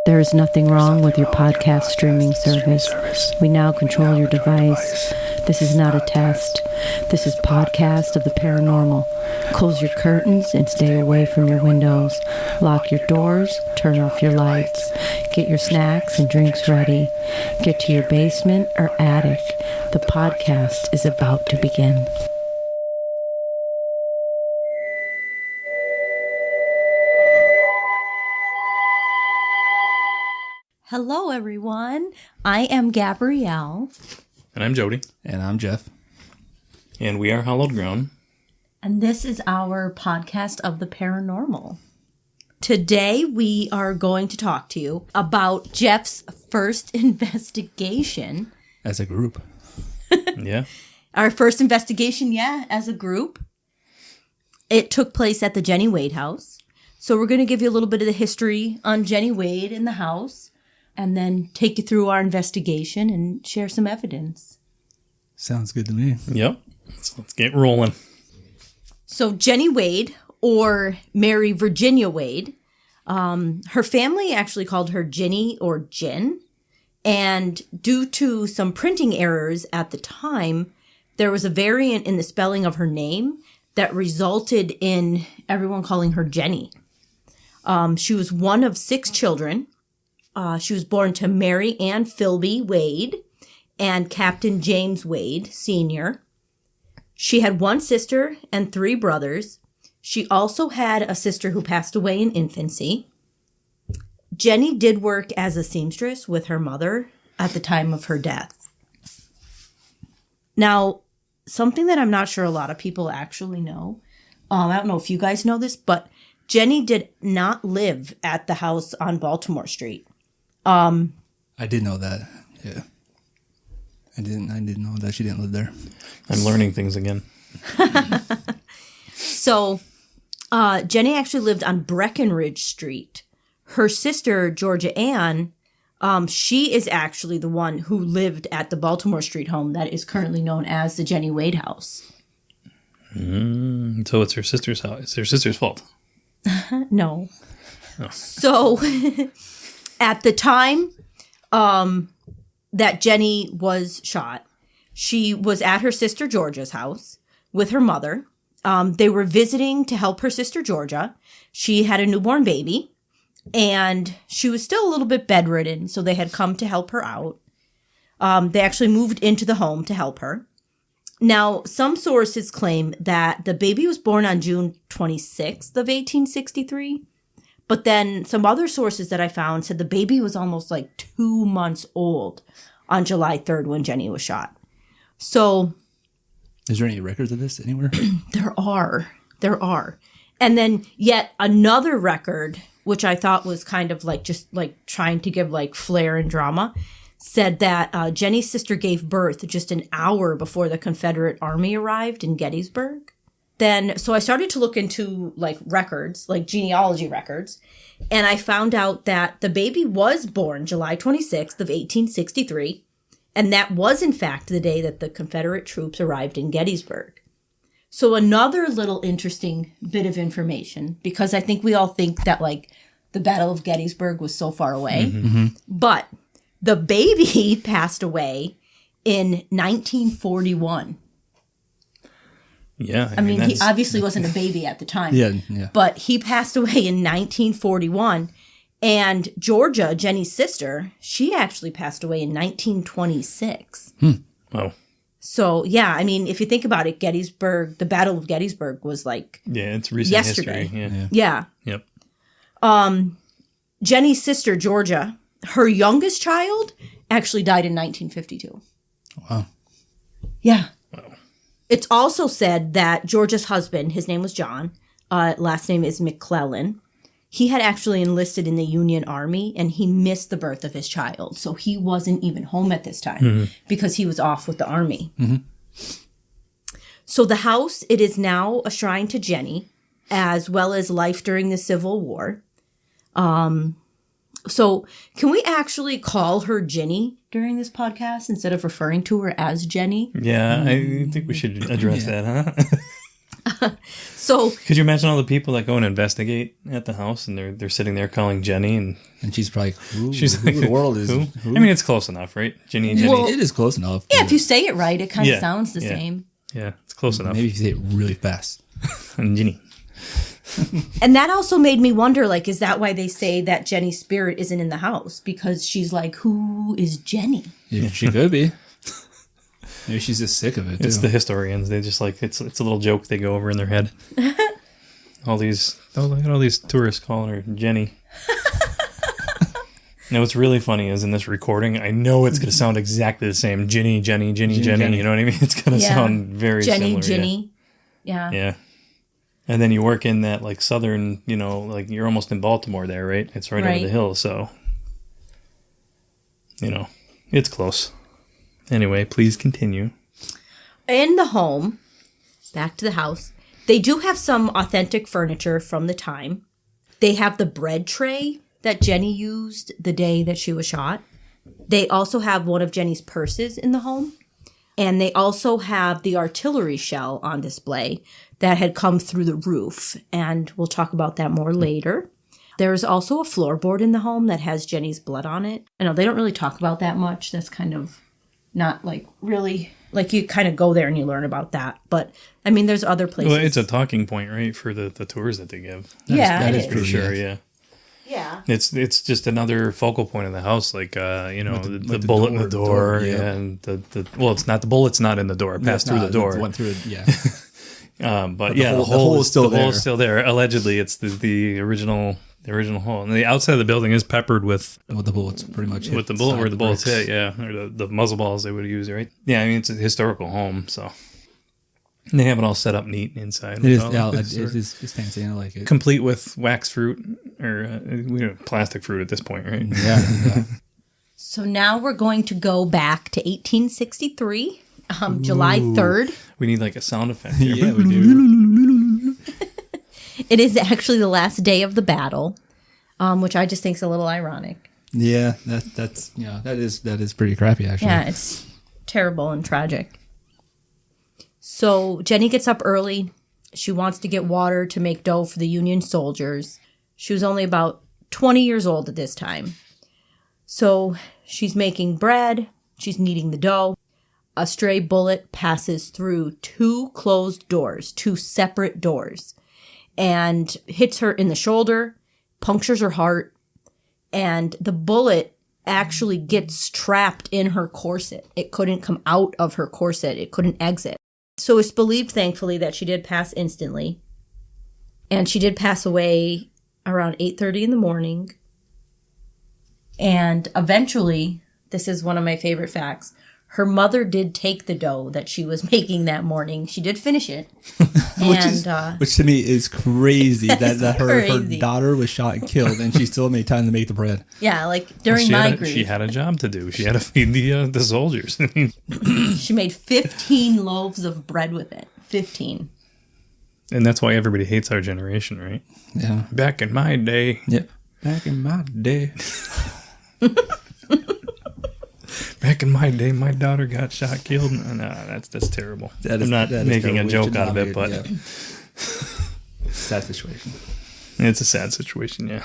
There is nothing wrong with your podcast streaming service. We now control your device. This is not a test. This is Podcast of the Paranormal. Close your curtains and stay away from your windows. Lock your doors, turn off your lights. Get your snacks and drinks ready. Get to your basement or attic. The podcast is about to begin. Hello, everyone. I am Gabrielle. And I'm Jody. And I'm Jeff. And we are Hallowed Ground. And this is our podcast of the paranormal. Today, we are going to talk to you about Jeff's first investigation. As a group. Yeah. Our first investigation, as a group. It took place at the Jennie Wade house. So we're going to give you a little bit of the history on Jennie Wade in the house. And then take you through our investigation and share some evidence. Sounds good to me. Yep. Let's get rolling. So Jennie Wade, or Mary Virginia Wade, her family actually called her Ginny or Jin. And due to some printing errors at the time, there was a variant in the spelling of her name that resulted in everyone calling her Jenny. She was one of 6 children. She was born to Mary Ann Philby Wade and Captain James Wade, Sr. She had 1 sister and 3 brothers. She also had a sister who passed away in infancy. Jenny did work as a seamstress with her mother at the time of her death. Now, something that I'm not sure a lot of people actually know, I don't know if you guys know this, but Jenny did not live at the house on Baltimore Street. I did know that. Yeah. I didn't know that she didn't live there. I'm learning things again. So, Jenny actually lived on Breckenridge Street. Her sister, Georgia Ann, she is actually the one who lived at the Baltimore Street home that is currently known as the Jennie Wade house. So it's her sister's house. It's her sister's fault. No. Oh. So, at the time that Jenny was shot, she was at her sister Georgia's house with her mother. They were visiting to help her sister Georgia. She had a newborn baby, and she was still a little bit bedridden, so they had come to help her out. They actually moved into the home to help her. Now, some sources claim that the baby was born on June 26th of 1863. But then some other sources that I found said the baby was almost like 2 months old on July 3rd when Jenny was shot. So, is there any records of this anywhere? There are. And then yet another record, which I thought was kind of like just like trying to give like flair and drama, said that Jenny's sister gave birth just an hour before the Confederate Army arrived in Gettysburg. So I started to look into like records, like genealogy records, and I found out that the baby was born July 26th of 1863, and that was in fact the day that the Confederate troops arrived in Gettysburg. So another little interesting bit of information, because I think we all think that like the Battle of Gettysburg was so far away, but the baby passed away in 1941. Yeah. I mean he obviously wasn't a baby at the time. Yeah. But he passed away in 1941. And Georgia, Jenny's sister, she actually passed away in 1926. Oh. So, yeah, I mean, if you think about it, Gettysburg, the Battle of Gettysburg was like it's recent yesterday. History. Yeah. Yep. Jenny's sister, Georgia, her youngest child actually died in 1952. Wow. Yeah. Wow. It's also said that Georgia's husband, his name was John, last name is McClellan. He had actually enlisted in the Union Army, and he missed the birth of his child. So he wasn't even home at this time because he was off with the Army. So the house, it is now a shrine to Jenny, as well as life during the Civil War. So can we actually call her Ginny during this podcast instead of referring to her as Jenny? Yeah, I think we should address that, huh? So Could you imagine all the people that go and investigate at the house, and they're sitting there calling Jenny, and she's probably who she's like, in the world is who? who? I mean, it's close enough, right? Jenny. Well, it is close enough. yeah, if you say it right, it kind of Yeah, sounds the yeah. same. Yeah, it's close enough. Maybe if you say it really fast. And Jenny. And that also made me wonder, like, is that why they say that Jenny's spirit isn't in the house? Because she's like, who is Jenny? Yeah, she could be. Maybe she's just sick of it. It's too. the historians. They just like it's a little joke they go over in their head. Look at all these tourists calling her Jenny. Now, what's really funny is in this recording, I know it's going to sound exactly the same. Jenny, Jenny. You know what I mean? It's going to sound very similar. Jenny. Yeah. Yeah. And then you work in that like southern, like you're almost in Baltimore there, right? It's right over the hill, so it's close. Anyway, please continue. In the home, back to the house, they do have some authentic furniture from the time. They have the bread tray that Jenny used the day that she was shot. They also have one of Jenny's purses in the home. And they also have the artillery shell on display that had come through the roof. And we'll talk about that more later. There's also a floorboard in the home that has Jenny's blood on it. I know they don't really talk about that much. That's kind of not like really, like you kind of go there and you learn about that. But I mean, there's other places. Well, it's a talking point, right, for the tours that they give. That is is true. For sure, yeah. Yeah. It's just another focal point of the house, like the the bullet in the door, door, yeah. and it's not the bullet's not in the door. It passed through the door. It went through it, yeah. But the yeah, hole- the hole is still there. The hole is still there. Allegedly, it's the original hole, and the outside of the building is peppered with The bullets pretty much hit with the bullet side where of the bullets bricks. hit, yeah, or the muzzle balls they would use, right? Yeah, I mean it's a historical home, so and they have it all set up neat inside. It with is, all yeah, the it's fancy. I like it. complete with wax fruit or plastic fruit at this point, right? Yeah. So now we're going to go back to 1863, July 3rd. We need like a sound effect here. Yeah, we do. It is actually the last day of the battle, which I just think is a little ironic. Yeah, that is pretty crappy actually. Yeah, it's terrible and tragic. So Jenny gets up early. She wants to get water to make dough for the Union soldiers. She was only about 20 years old at this time. So she's making bread. She's kneading the dough. A stray bullet passes through two separate doors, and hits her in the shoulder, punctures her heart, and the bullet actually gets trapped in her corset. It couldn't come out of her corset. It couldn't exit. So it's believed, thankfully, that she did pass instantly. And she did pass away around 8:30 in the morning. And eventually, this is one of my favorite facts, her mother did take the dough that she was making that morning. She did finish it. Which to me is crazy that her crazy. daughter was shot and killed, and she still made time to make the bread. Yeah, like during my grief. She had a job to do. She had to feed the soldiers. She made 15 loaves of bread with it. 15. And that's why everybody hates our generation, right? Yeah. Back in my day. Yep. Back in my day. Back in my day, my daughter got shot, killed. No, that's terrible. I'm not making a joke out of it, but sad situation. It's a sad situation, yeah.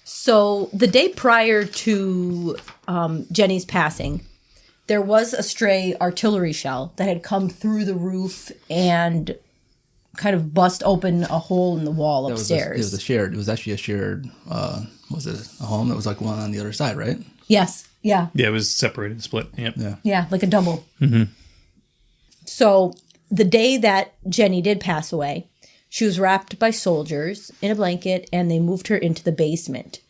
So the day prior to Jenny's passing, there was a stray artillery shell that had come through the roof and kind of bust open a hole in the wall upstairs. It was actually a shared, was it a home? It was like one on the other side, right? Yes. Yeah. Yeah, it was separated, split. Yep. Yeah. Yeah, like a double. Mm-hmm. So the day that Jenny did pass away, she was wrapped by soldiers in a blanket, and they moved her into the basement.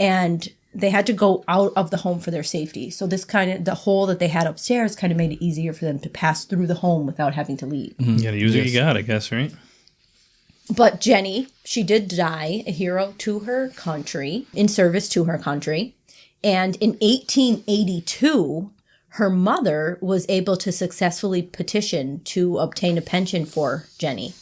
And they had to go out of the home for their safety. So the hole that they had upstairs kind of made it easier for them to pass through the home without having to leave. You gotta use what you got, I guess, right? But Jenny, she did die a hero to her country, in service to her country. And in 1882, her mother was able to successfully petition to obtain a pension for Jenny.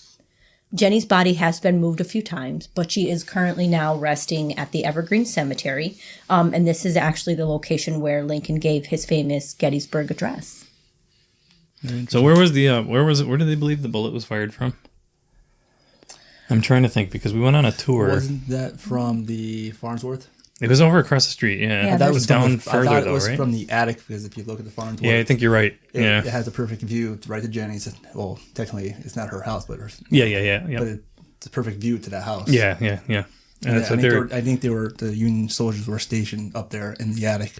Jenny's body has been moved a few times, but she is currently now resting at the Evergreen Cemetery. And this is actually the location where Lincoln gave his famous Gettysburg Address. So where was where did they believe the bullet was fired from? I'm trying to think because we went on a tour. Wasn't that from the Farnsworth? It was over across the street, yeah. That was down further, I thought though, it was right? from the attic, because if you look at the Farnsworth... Yeah, I think you're right. It has a perfect view right to Jenny's. Well, technically, it's not her house, but... Yeah. But it's a perfect view to that house. Yeah. And I think the Union soldiers were stationed up there in the attic.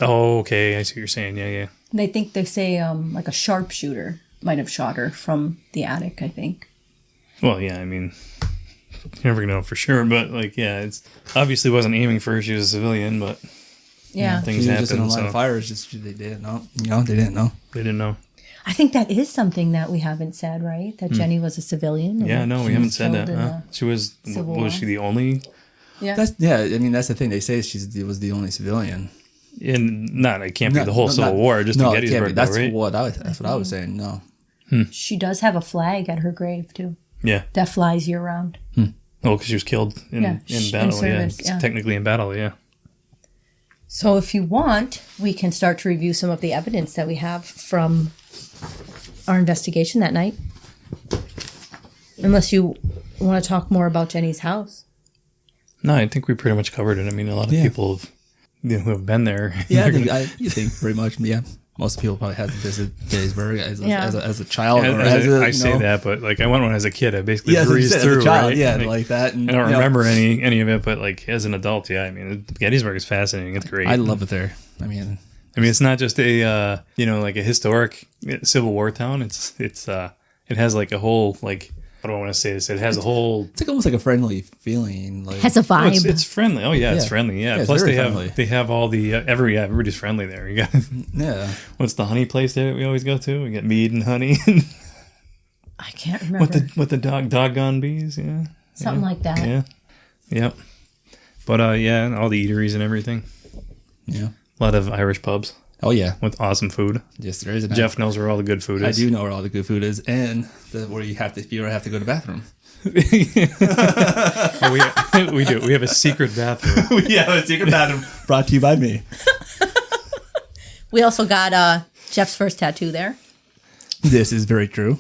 Oh, okay. I see what you're saying. Yeah. They say like a sharpshooter might have shot her from the attic, I think. Well, yeah, I mean... You never know for sure, but it's obviously wasn't aiming for her. She was a civilian, but things happen. Just in a line of fire. It's just they didn't know. They didn't know. They didn't know. I think that is something that we haven't said, right? That Jenny was a civilian. Yeah, no, we haven't said that. Huh? She was. Was she the only? Yeah. I mean, that's the thing. They say she was the only civilian. And it can't be the whole Civil War. Just in Gettysburg, that's right? That's what I was saying. No. She does have a flag at her grave too. Yeah. That flies year round. Oh, because she was killed in battle. Service, It's technically in battle. Yeah. So if you want, we can start to review some of the evidence that we have from our investigation that night. Unless you want to talk more about Jenny's house. No, I think we pretty much covered it. I mean, a lot of people who have been there. Yeah, you think pretty much. Yeah. Most people probably had to visit Gettysburg as a child. I say that, but I went one as a kid. I basically breezed through, as a child, right? like that. And, I don't remember any of it, but as an adult, I mean, Gettysburg is fascinating. It's great. I love it there. I mean, it's not just a a historic Civil War town. It has a whole how do I want to say this? It has a whole. It's almost like a friendly feeling. Has a vibe. It's friendly. Oh yeah, it's friendly. Yeah. Plus they have all the everybody's friendly there. You got What's the honey place there that we always go to? We get mead and honey. I can't remember. With the doggone bees. Yeah. Something like that. Yeah. Yep. But and all the eateries and everything. Yeah. A lot of Irish pubs. Oh yeah, with awesome food. Yes, there is. Jeff knows where all the good food is. I do know where all the good food is, and where you have to go to the bathroom. We do. We have a secret bathroom. We have a secret bathroom brought to you by me. We also got Jeff's first tattoo there. This is very true.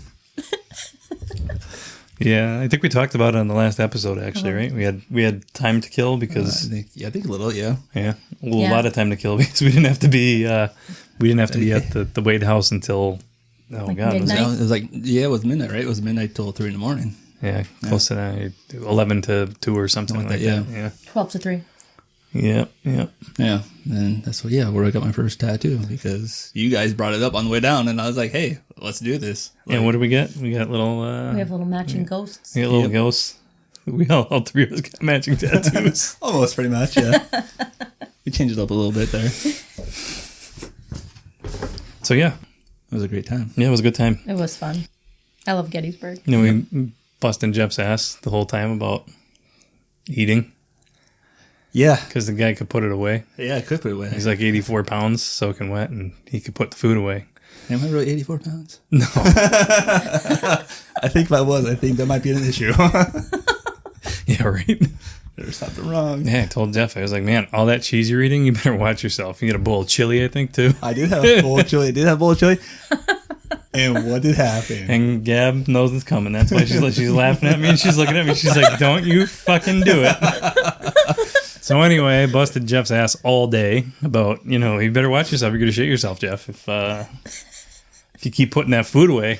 Yeah, I think we talked about it on the last episode. Actually, right? We had time to kill because I think a little, yeah, a lot of time to kill because we didn't have to be at the Wade house until midnight? It was it was midnight, right? It was midnight till 3 a.m. Yeah, close to that, 11 to 2 or something like that. Yeah, 12 to 3. Yeah. And that's where I got my first tattoo because you guys brought it up on the way down, and I was like, "Hey, let's do this." And what do we get? We got little. We have little matching ghosts. We got little ghosts. We all three of us got matching tattoos. Almost, pretty much. Yeah. We changed it up a little bit there. So yeah, it was a great time. Yeah, it was a good time. It was fun. I love Gettysburg. We busting Jeff's ass the whole time about eating. Yeah. Because the guy could put it away. Yeah, I could put it away. He's 84 pounds soaking wet, and he could put the food away. Am I really 84 pounds? No. I think if I was, I think that might be an issue. Yeah, right? There's something wrong. Yeah, I told Jeff, I was like, man, all that cheese you're eating, you better watch yourself. You get a bowl of chili, I think, too. I did have a bowl of chili. And what did happen? And Gab knows it's coming. That's why she's laughing at me, and she's looking at me. She's like, don't you fucking do it. So anyway, I busted Jeff's ass all day about, you better watch yourself. You're going to shit yourself, Jeff, if you keep putting that food away.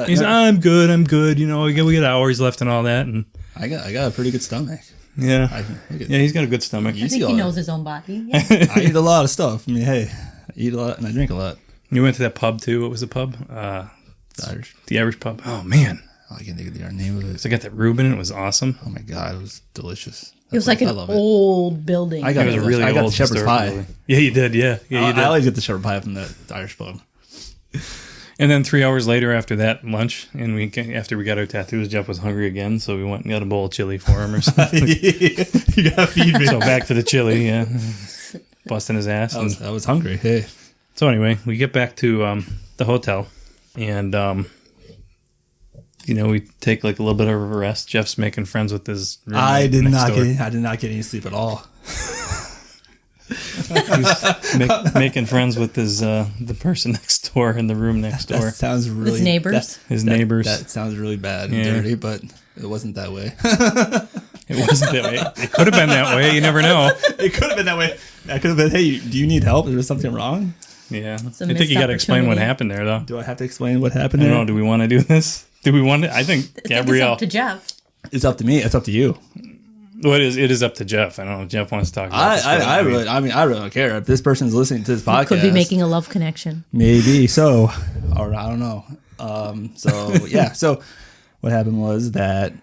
He's I'm good. We got hours left and all that. And I got a pretty good stomach. Yeah. He's got a good stomach. I think he knows his own body. Yeah. I eat a lot of stuff. I mean, hey, I eat a lot and I drink a lot. You went to that pub too. What was the pub? The Irish pub. Oh man. I can't think of the name of it. So I got that Reuben. It was awesome. Oh my god, it was delicious. It was like an old building. I got the shepherd's pie. Building. Yeah, you did. Yeah, you did. I always get the shepherd's pie from the Irish pub. And then 3 hours later, after that lunch, and after we got our tattoos, Jeff was hungry again, so we went and got a bowl of chili for him or something. You gotta feed me. So back to the chili, yeah, busting his ass. I was hungry. Hey. So anyway, we get back to the hotel, and we take a little bit of a rest. Jeff's making friends with his roommate. I did not get any sleep at all. He's making friends with his the person next door in the room next door. That sounds really... His neighbors. His neighbors. That sounds really bad and Yeah. dirty, but it wasn't that way. It wasn't that way. It could have been that way. You never know. It could have been that way. I could have been, hey, do you need help? Is there something wrong? Yeah. a I think missed you got to explain what opportunity. happened there, though. Do I have to explain what happened I there? don't know. Do we want to do this? Do we want to? I think I think Gabrielle. it's up to Jeff. It's up to me. It's up to you. Well, it is up to Jeff. I don't know if Jeff wants to talk about this. I really don't care. If this person's listening to this podcast, Could be making a love connection. maybe so, or I don't know. So what happened was that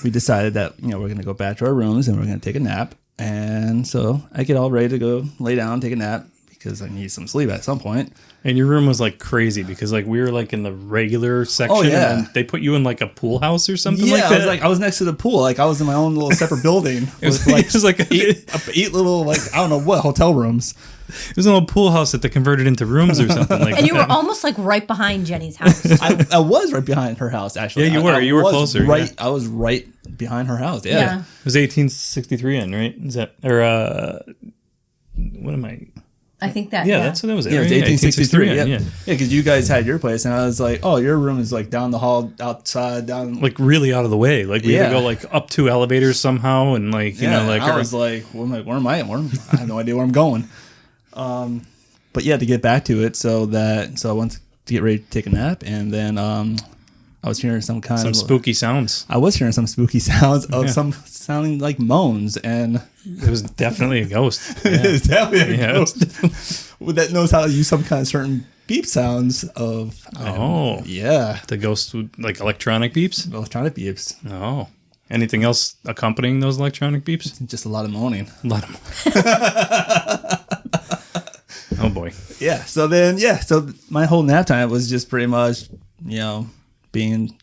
we decided that we're going to go back to our rooms and we're going to take a nap. And so I get all ready to go lay down, take a nap because I need some sleep at some point. And your room was like crazy because like we were like in the regular section. Oh, yeah. And then they put you in like a pool house or something Yeah, like that. I was next to the pool, like I was in my own little separate building. It was, with it was like eight little I don't know what hotel rooms. it was a little pool house that they converted into rooms or something like that. And you were almost like right behind Jenny's house. I was right behind her house actually. Yeah, you were. I You were was closer, Right, yeah. I was right behind her house. Yeah. Yeah. It was 1863 in, right? Is that or what am I? I think that. Yeah, that's what that was. Yeah, it was right? 1863. Yeah, Yeah. because you guys had your place, and I was like, "Oh, your room is like down the hall, outside, down." Like really out of the way. Like we had to Yeah. go like up 2 elevators somehow, and like you know, like I was like, "Where am I? I have no idea where I'm going." But yeah, to get back to it, so I went to get ready to take a nap, and then I was hearing some spooky sounds. I was hearing some spooky sounds of some sounding like moans, and It was definitely a ghost. it's definitely a Yeah. ghost that knows how to use some kind of certain beep sounds of. Oh. Yeah, The ghost would like electronic beeps. electronic beeps. Oh. Anything else accompanying those electronic beeps? Just a lot of moaning. A lot of Oh boy. Yeah. So then, so my whole nap time was just pretty much, being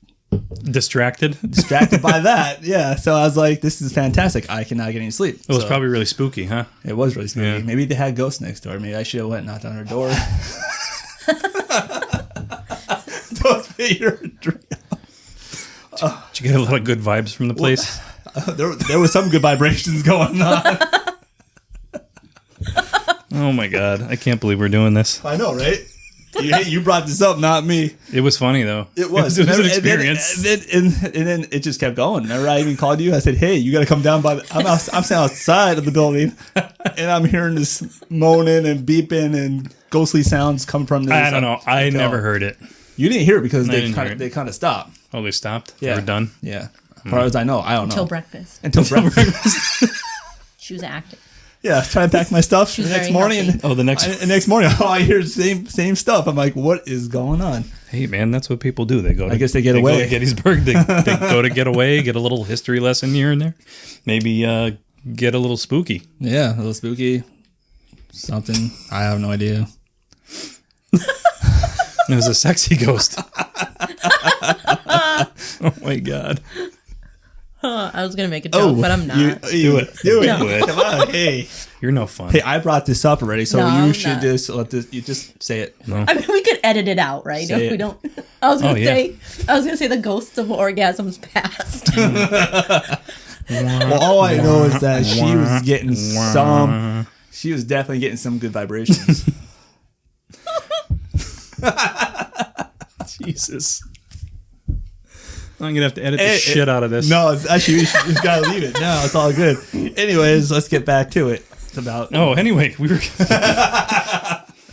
Distracted. distracted by that. Yeah. So I was like, this is fantastic. I cannot get any sleep. It was So probably really spooky, huh? it was really spooky. Yeah. Maybe they had ghosts next door. Maybe I should have went and knocked on her door. Don't pay your drink. Did you get a lot of good vibes from the place? There was some good vibrations going on. Oh my god. I can't believe we're doing this. I know, right? You brought this up, not me. It was funny though. It was. It was an And experience. then it just kept going. Remember, I even called you. I said, "Hey, you got to come down by." I'm sitting outside of the building, and I'm hearing this moaning and beeping and ghostly sounds come from this. I don't know. I never heard it. You didn't hear it because didn't hear it. they kind of stopped. Oh, they stopped? Yeah, They were done? Yeah, as far as I know, I don't Until know breakfast. until breakfast. She was active. Yeah, trying to pack my stuff the was next very morning. healthy. Oh, the next... Next morning, I hear the same stuff. I'm like, what is going on? Hey, man, that's what people do. They go to... I guess they get Go away. to Gettysburg. They go to get away, get a little history lesson here and there. Maybe get a little spooky. Yeah, a little spooky. Something. I have no idea. It was a sexy ghost. Oh, my God. I was gonna make a joke, but I'm not. Do it. Do it. Do it. Come on. Hey. You're no fun. Hey, I brought this up already, so No, you I'm should not. just let this. You just say it. I mean, we could edit it out, right? Say If we it. don't. I was gonna Oh, yeah. say the ghosts of orgasms past. Well, all I know is that she was getting some. She was definitely getting some good vibrations. Jesus. I'm going to have to edit the shit out of this. No, it's actually, you just gotta leave it. No, it's all good. Anyways, let's get back to it. It's about. Oh, anyway, we were...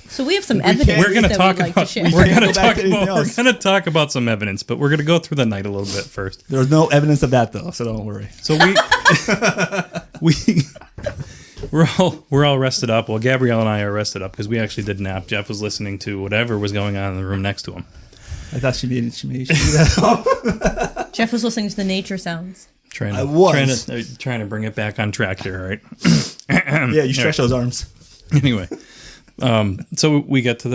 So we have some evidence We're going to that talk we'd like about to share. We we're can't going to go back talk to anything about we're else. going to talk about some evidence, but we're going to go through the night a little bit first. There's no evidence of that though, so don't worry. So we're all rested up. Well, Gabrielle and I are rested up because we actually did nap. Jeff was listening to whatever was going on in the room next to him. I thought she made do that. Jeff was listening to the nature sounds. I was. trying to bring it back on track here, right? Yeah, you stretch those arms. Anyway, so we get to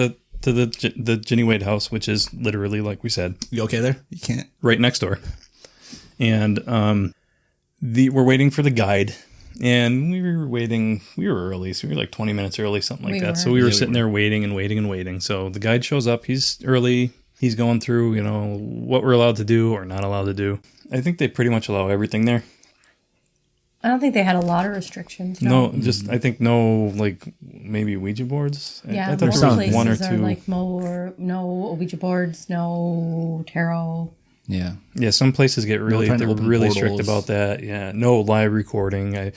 the Jennie Wade house, which is literally, like we said, You okay there? You can't. right next door. And we're waiting for the guide. And we were waiting. We were early, so we were like 20 minutes early, something like We that. were. So we were Yeah, we sitting there waiting and waiting and waiting. So the guide shows up. He's early. He's going through, what we're allowed to do or not allowed to do. I think they pretty much allow everything there. I don't think they had a lot of restrictions. No, just I think no, like maybe Ouija boards. Yeah, I thought most there was places one or are two. like no Ouija boards, no tarot. Yeah. Yeah, some places get really trying to they're open really strict portals. about that. Yeah, no live recording.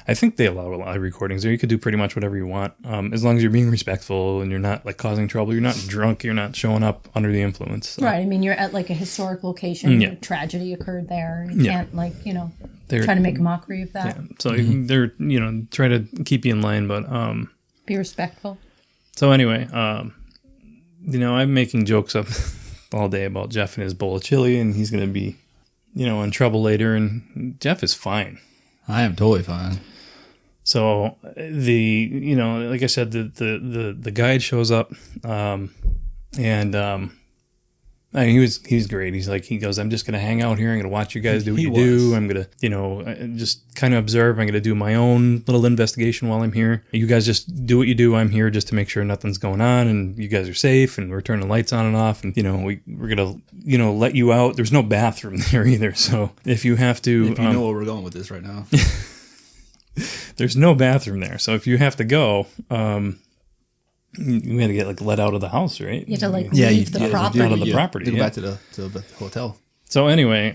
I think they allow live recordings, or you could do pretty much whatever you want, as long as you're being respectful and you're not like causing trouble. You're not drunk. You're not showing up under the influence. So. Right. I mean, you're at like a historic location. Yeah. A tragedy occurred there. You Yeah. can't They're try to make a mockery of that. Yeah, so they're try to keep you in line, but Be respectful. so anyway, I'm making jokes up all day about Jeff and his bowl of chili, and he's gonna be in trouble later, and Jeff is fine. I am totally fine. So like I said, the guide shows up, and I mean, he was great. He goes, I'm just gonna hang out here. I'm gonna watch you guys do what you do. I'm gonna just kind of observe. I'm gonna do my own little investigation while I'm here. You guys just do what you do. I'm here just to make sure nothing's going on and you guys are safe. And we're turning lights on and off. And we're gonna let you out. There's no bathroom there either. So if you have to, If you know where we're going with this right now. there's no bathroom there. So if you have to go, you had to get let out of the house, right? You have to Yeah, leave the property. out of the property, To go yeah. back to the hotel. So anyway,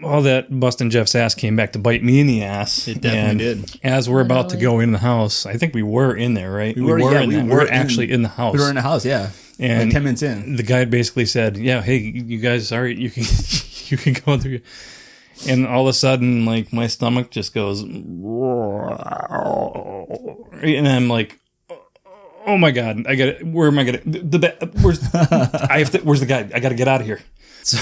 all that busting Jeff's ass came back to bite me in the ass. It definitely did. As we're about to go in the house, I think we were in there, right? We were actually in the house. We were in the house, yeah. And like 10 minutes in. The guide basically said, "Yeah, hey, you guys, all right, you can you can go through." And all of a sudden, my stomach just goes, and I'm like, "Oh my god, I got it! Where am I gonna? Where's where's the guide? I got to get out of here." So,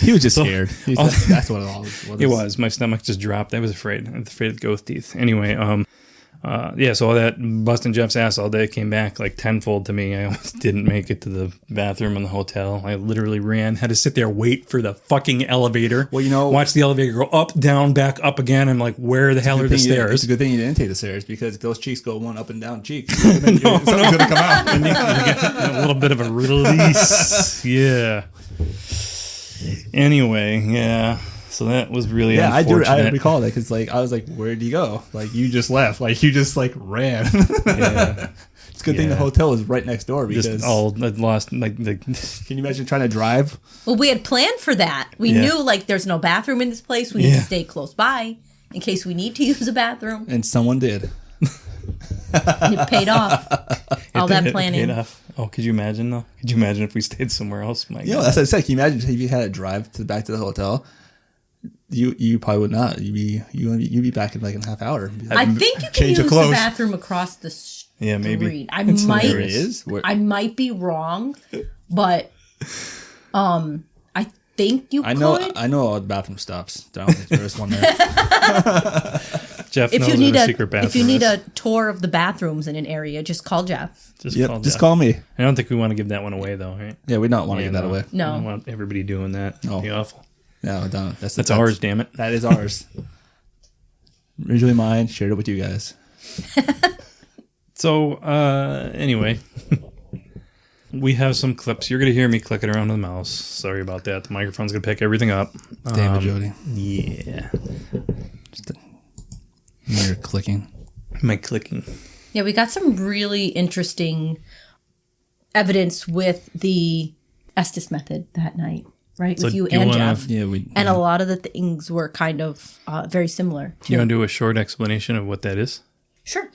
He was just scared. That's what it all was. it was. My stomach just dropped. I was afraid. I was afraid of ghost teeth. Anyway, so all that busting Jeff's ass all day came back tenfold to me. I almost didn't make it to the bathroom in the hotel. I literally ran, had to sit there, wait for the fucking elevator. Well, watch the elevator go up, down, back, up again. I'm like, where the hell are the It's stairs? a good thing you didn't take the stairs because if those cheeks go one up and down cheek, something's going to come out. And you get a little bit of a release. Yeah. Anyway, yeah. So that was really unfortunate. I recall that because I was like, where'd you go? You just left. You just ran. Yeah. It's a good thing the hotel was right next door because Just all lost can you imagine trying to drive? Well, we had planned for that. We knew there's no bathroom in this place. We need to stay close by in case we need to use a bathroom. And someone did. And it paid off. All that planning. It paid off. Oh, could you imagine though? Could you imagine if we stayed somewhere else? My God. That's what I said. Can you imagine if you had to drive back to the hotel? You probably would not. You'd be back in in a half hour. I think you can Change use of clothes. the bathroom across the street. Yeah, maybe. I It's might. hilarious. There is? Where- I might be wrong, but I think you I know could. all the bathroom stops. There's one there. Jeff If knows you need where a the secret bathroom if you need is. a tour of the bathrooms in an area, just call Jeff. Just Yep, just Jeff. call me. I don't think we want to give that one away though, right? Yeah, we don't want to give that away. No. I don't want everybody doing that. No. That'd be awful. No, I don't. That's ours, damn it. That is ours. Originally mine. Shared it with you guys. So, anyway, we have some clips. You're going to hear me clicking around with the mouse. Sorry about that. The microphone's going to pick everything up. Damn it, Jody. Yeah. You're clicking. My clicking. Yeah, we got some really interesting evidence with the Estes method that night, right? So with you do you and wanna- Jeff. Yeah, we. And a lot of the things were kind of very similar. Do you want to do a short explanation of what that is? Sure.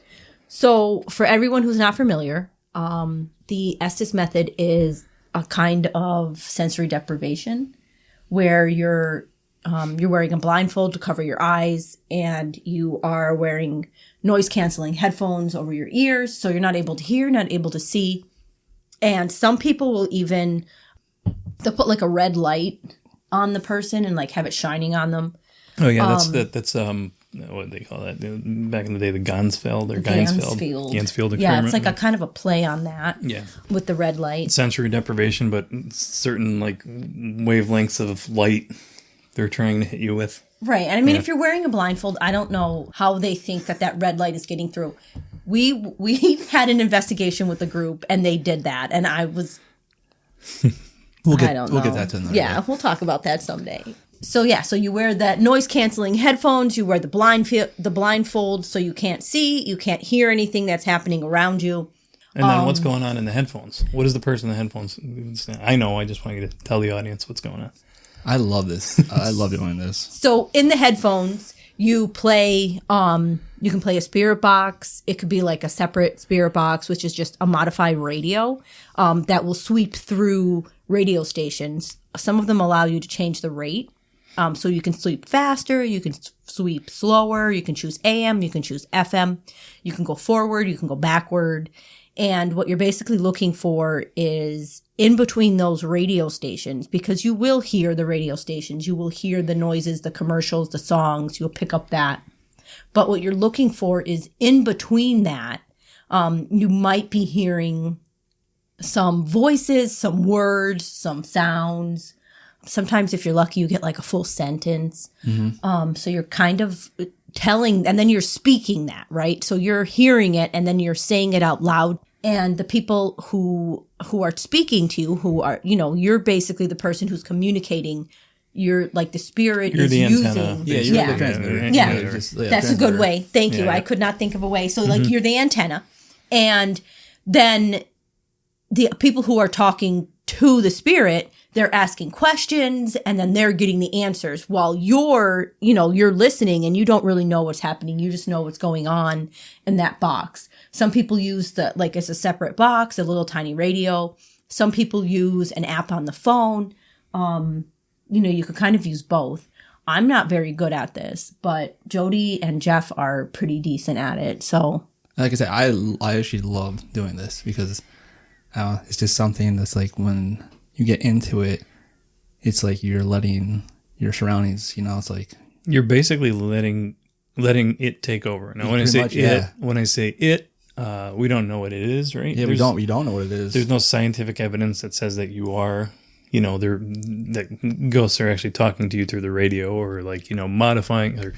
So, for everyone who's not familiar, the Estes method is a kind of sensory deprivation where you're wearing a blindfold to cover your eyes and you are wearing noise canceling headphones over your ears, so you're not able to hear, not able to see. And some people will even they'll put a red light on the person and have it shining on them. Oh, yeah. That's what do they call that? Back in the day, the Gansfeld or Gansfeld experiment. Yeah, it's a kind of a play on that. Yeah. With the red light. Sensory deprivation, but certain wavelengths of light they're trying to hit you with. Right. And I mean, if you're wearing a blindfold, I don't know how they think that red light is getting through. We had an investigation with the group and they did that. And I was, We'll get I don't know. that to another Yeah, day. we'll talk about that someday. So you wear that noise canceling headphones, you wear the blindfold so you can't see, you can't hear anything that's happening around you. And then what's going on in the headphones? What is the person in the headphones? I know, I just want you to tell the audience what's going on. I love this. I love doing this. So in the headphones, you play, you can play a spirit box. It could be like a separate spirit box, which is just a modified radio that will sweep through radio stations. Some of them allow you to change the rate. So you can sweep faster, you can sweep slower, you can choose AM, you can choose FM, you can go forward, you can go backward. And what you're basically looking for is in between those radio stations, because you will hear the radio stations, you will hear the noises, the commercials, the songs, you'll pick up that. But what you're looking for is in between that, you might be hearing some voices, some words, some sounds. Sometimes if you're lucky, you get like a full sentence. So you're kind of telling, and then you're speaking that, right? So you're hearing it and then you're saying it out loud. And the people who are speaking to you, who are, you're basically the person who's communicating. You're like the spirit You're is the using. antenna. Yeah, you're the transmitter. Yeah. That's a good way. Thank you. Yeah. I could not think of a way. So like you're the antenna. And then the people who are talking to the spirit, they're asking questions and then they're getting the answers while you're listening and you don't really know what's happening. You just know what's going on in that box. Some people use it's a separate box, a little tiny radio. Some people use an app on the phone. You could kind of use both. I'm not very good at this, but Jody and Jeff are pretty decent at it. So, like I said, I actually love doing this because it's just something that's like when you get into it, it's like you're letting your surroundings, it's like You're basically letting it take over. Now, when I say it, we don't know what it is, right? Yeah, we don't know what it is. There's no scientific evidence that says that you are, that ghosts are actually talking to you through the radio or modifying or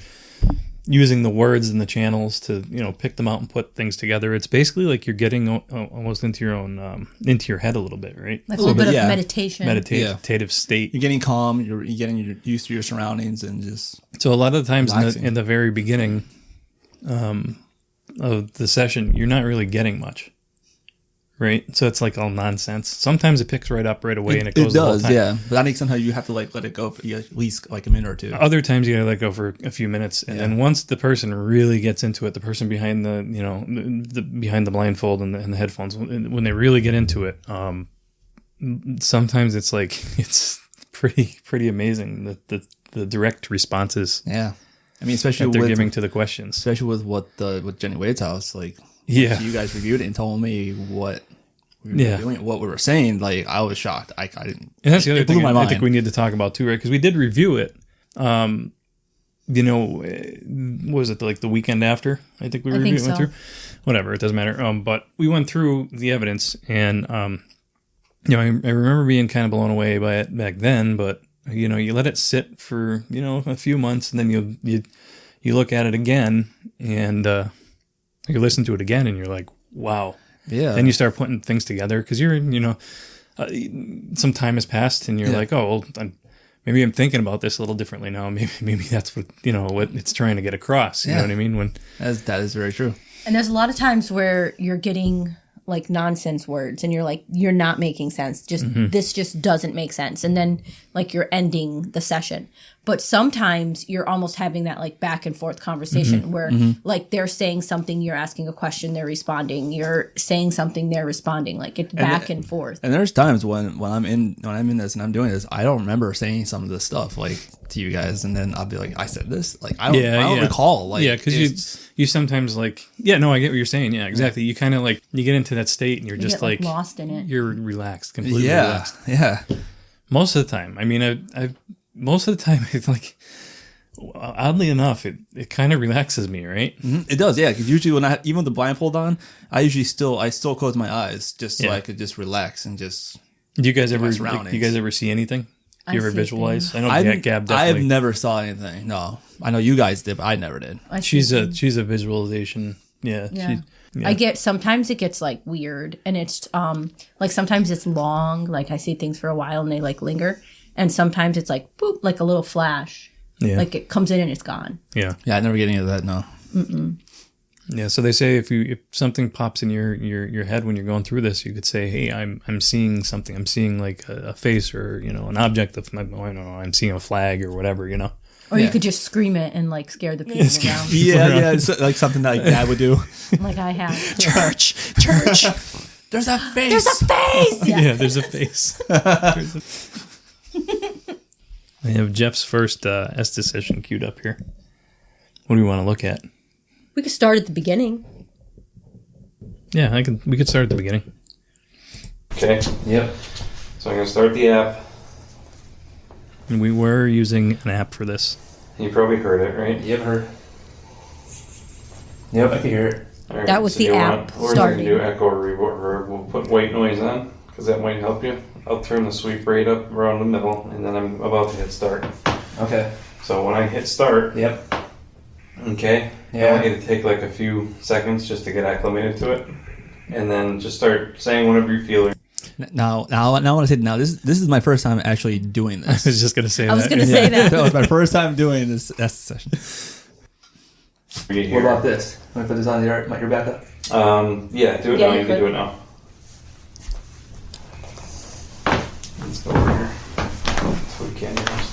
using the words and the channels to, pick them out and put things together. It's basically like you're getting almost into your own, into your head a little bit, right? like a little bit of meditation. Meditative state. You're getting calm. You're getting used to your surroundings and just. So a lot of the times in the very beginning of the session, you're not really getting much, right? So it's like all nonsense. Sometimes it picks right up right away and it goes. It does, the whole time. yeah. But I think sometimes you have to let it go for at least like a minute or two. Other times you gotta let go for a few minutes, and then once the person really gets into it, the person behind the behind the blindfold and the headphones, when they really get into it, sometimes it's pretty amazing the direct responses. Yeah. I mean, especially that they're with giving to the questions, especially with Jennie Wade's house. Like, you guys reviewed it and told me what we were doing, what we were saying. Like, I was shocked. I didn't. And that's the other thing I think mind. we need to talk about too, right? Because we did review it. Was it like the weekend after? I think we went through. Whatever, it doesn't matter. But we went through the evidence, and I remember being kind of blown away by it back then, but. You let it sit for, a few months and then you look at it again and you listen to it again and you're like, wow. Yeah. Then you start putting things together because you're, some time has passed and you're like, oh, well, maybe I'm thinking about this a little differently now. Maybe that's what, what it's trying to get across. You know what I mean? That is very true. And there's a lot of times where you're getting like nonsense words and you're like, you're not making sense. This just doesn't make sense. And then like you're ending the session. But sometimes you're almost having that like back and forth conversation where like they're saying something, you're asking a question, they're responding. You're saying something, they're responding. Like it's back and forth. And there's times when I'm in this and I'm doing this, I don't remember saying some of this stuff like to you guys, and then I'll be like, I said this. Like I don't recall. Like because you sometimes like I get what you're saying. Yeah, exactly. You kind of like you get into that state and you're just like lost in it. You're relaxed, completely relaxed. Yeah. Most of the time. I mean, most of the time, it's like, oddly enough, it kind of relaxes me, right? Mm-hmm. It does, yeah. Because usually when even with the blindfold on, I still close my eyes just so I could just relax and just. Do you guys ever see anything? Do you ever visualize? Things. I know Gab definitely. I've never saw anything. No, I know you guys did, but I never did. She's a visualization. Yeah. Yeah. Sometimes it gets like weird and it's like sometimes it's long, like I see things for a while and they like linger. And sometimes it's like, boop, like a little flash. Yeah. Like it comes in and it's gone. Yeah. Yeah, I never get any of that, no. Yeah, so they say if something pops in your head when you're going through this, you could say, "Hey, I'm seeing something. I'm seeing like a face or an object of I don't know. I'm seeing a flag or whatever, Or you could just scream it and like scare the people around. Yeah, it's like something that Dad would do. Like I have. Church. There's a face. There's a face. Yeah, there's a face. I have Jeff's first esthetician queued up here. What do we want to look at? We could start at the beginning. Yeah, we could start at the beginning. Okay. Yep. So I'm gonna start the app. And we were using an app for this. You probably heard it, right? Yep, heard. Yep, I can hear it. All right, That was the you app We're starting. gonna do echo or reverb. We'll put white noise on because that might help you. I'll turn the sweep rate up around the middle, and then I'm about to hit start. Okay. So when I hit start, Yep. okay, Yeah. I want you to take like a few seconds just to get acclimated to it, and then just start saying whatever you feel. Now I want to say this is my first time actually doing I this. was just gonna say I was that. going to say that. That was my first time doing this session. What about this? Want to put this on your backup? Yeah, do it Yeah, now. you You can could. do it now. Let's go over here. So we can hear us.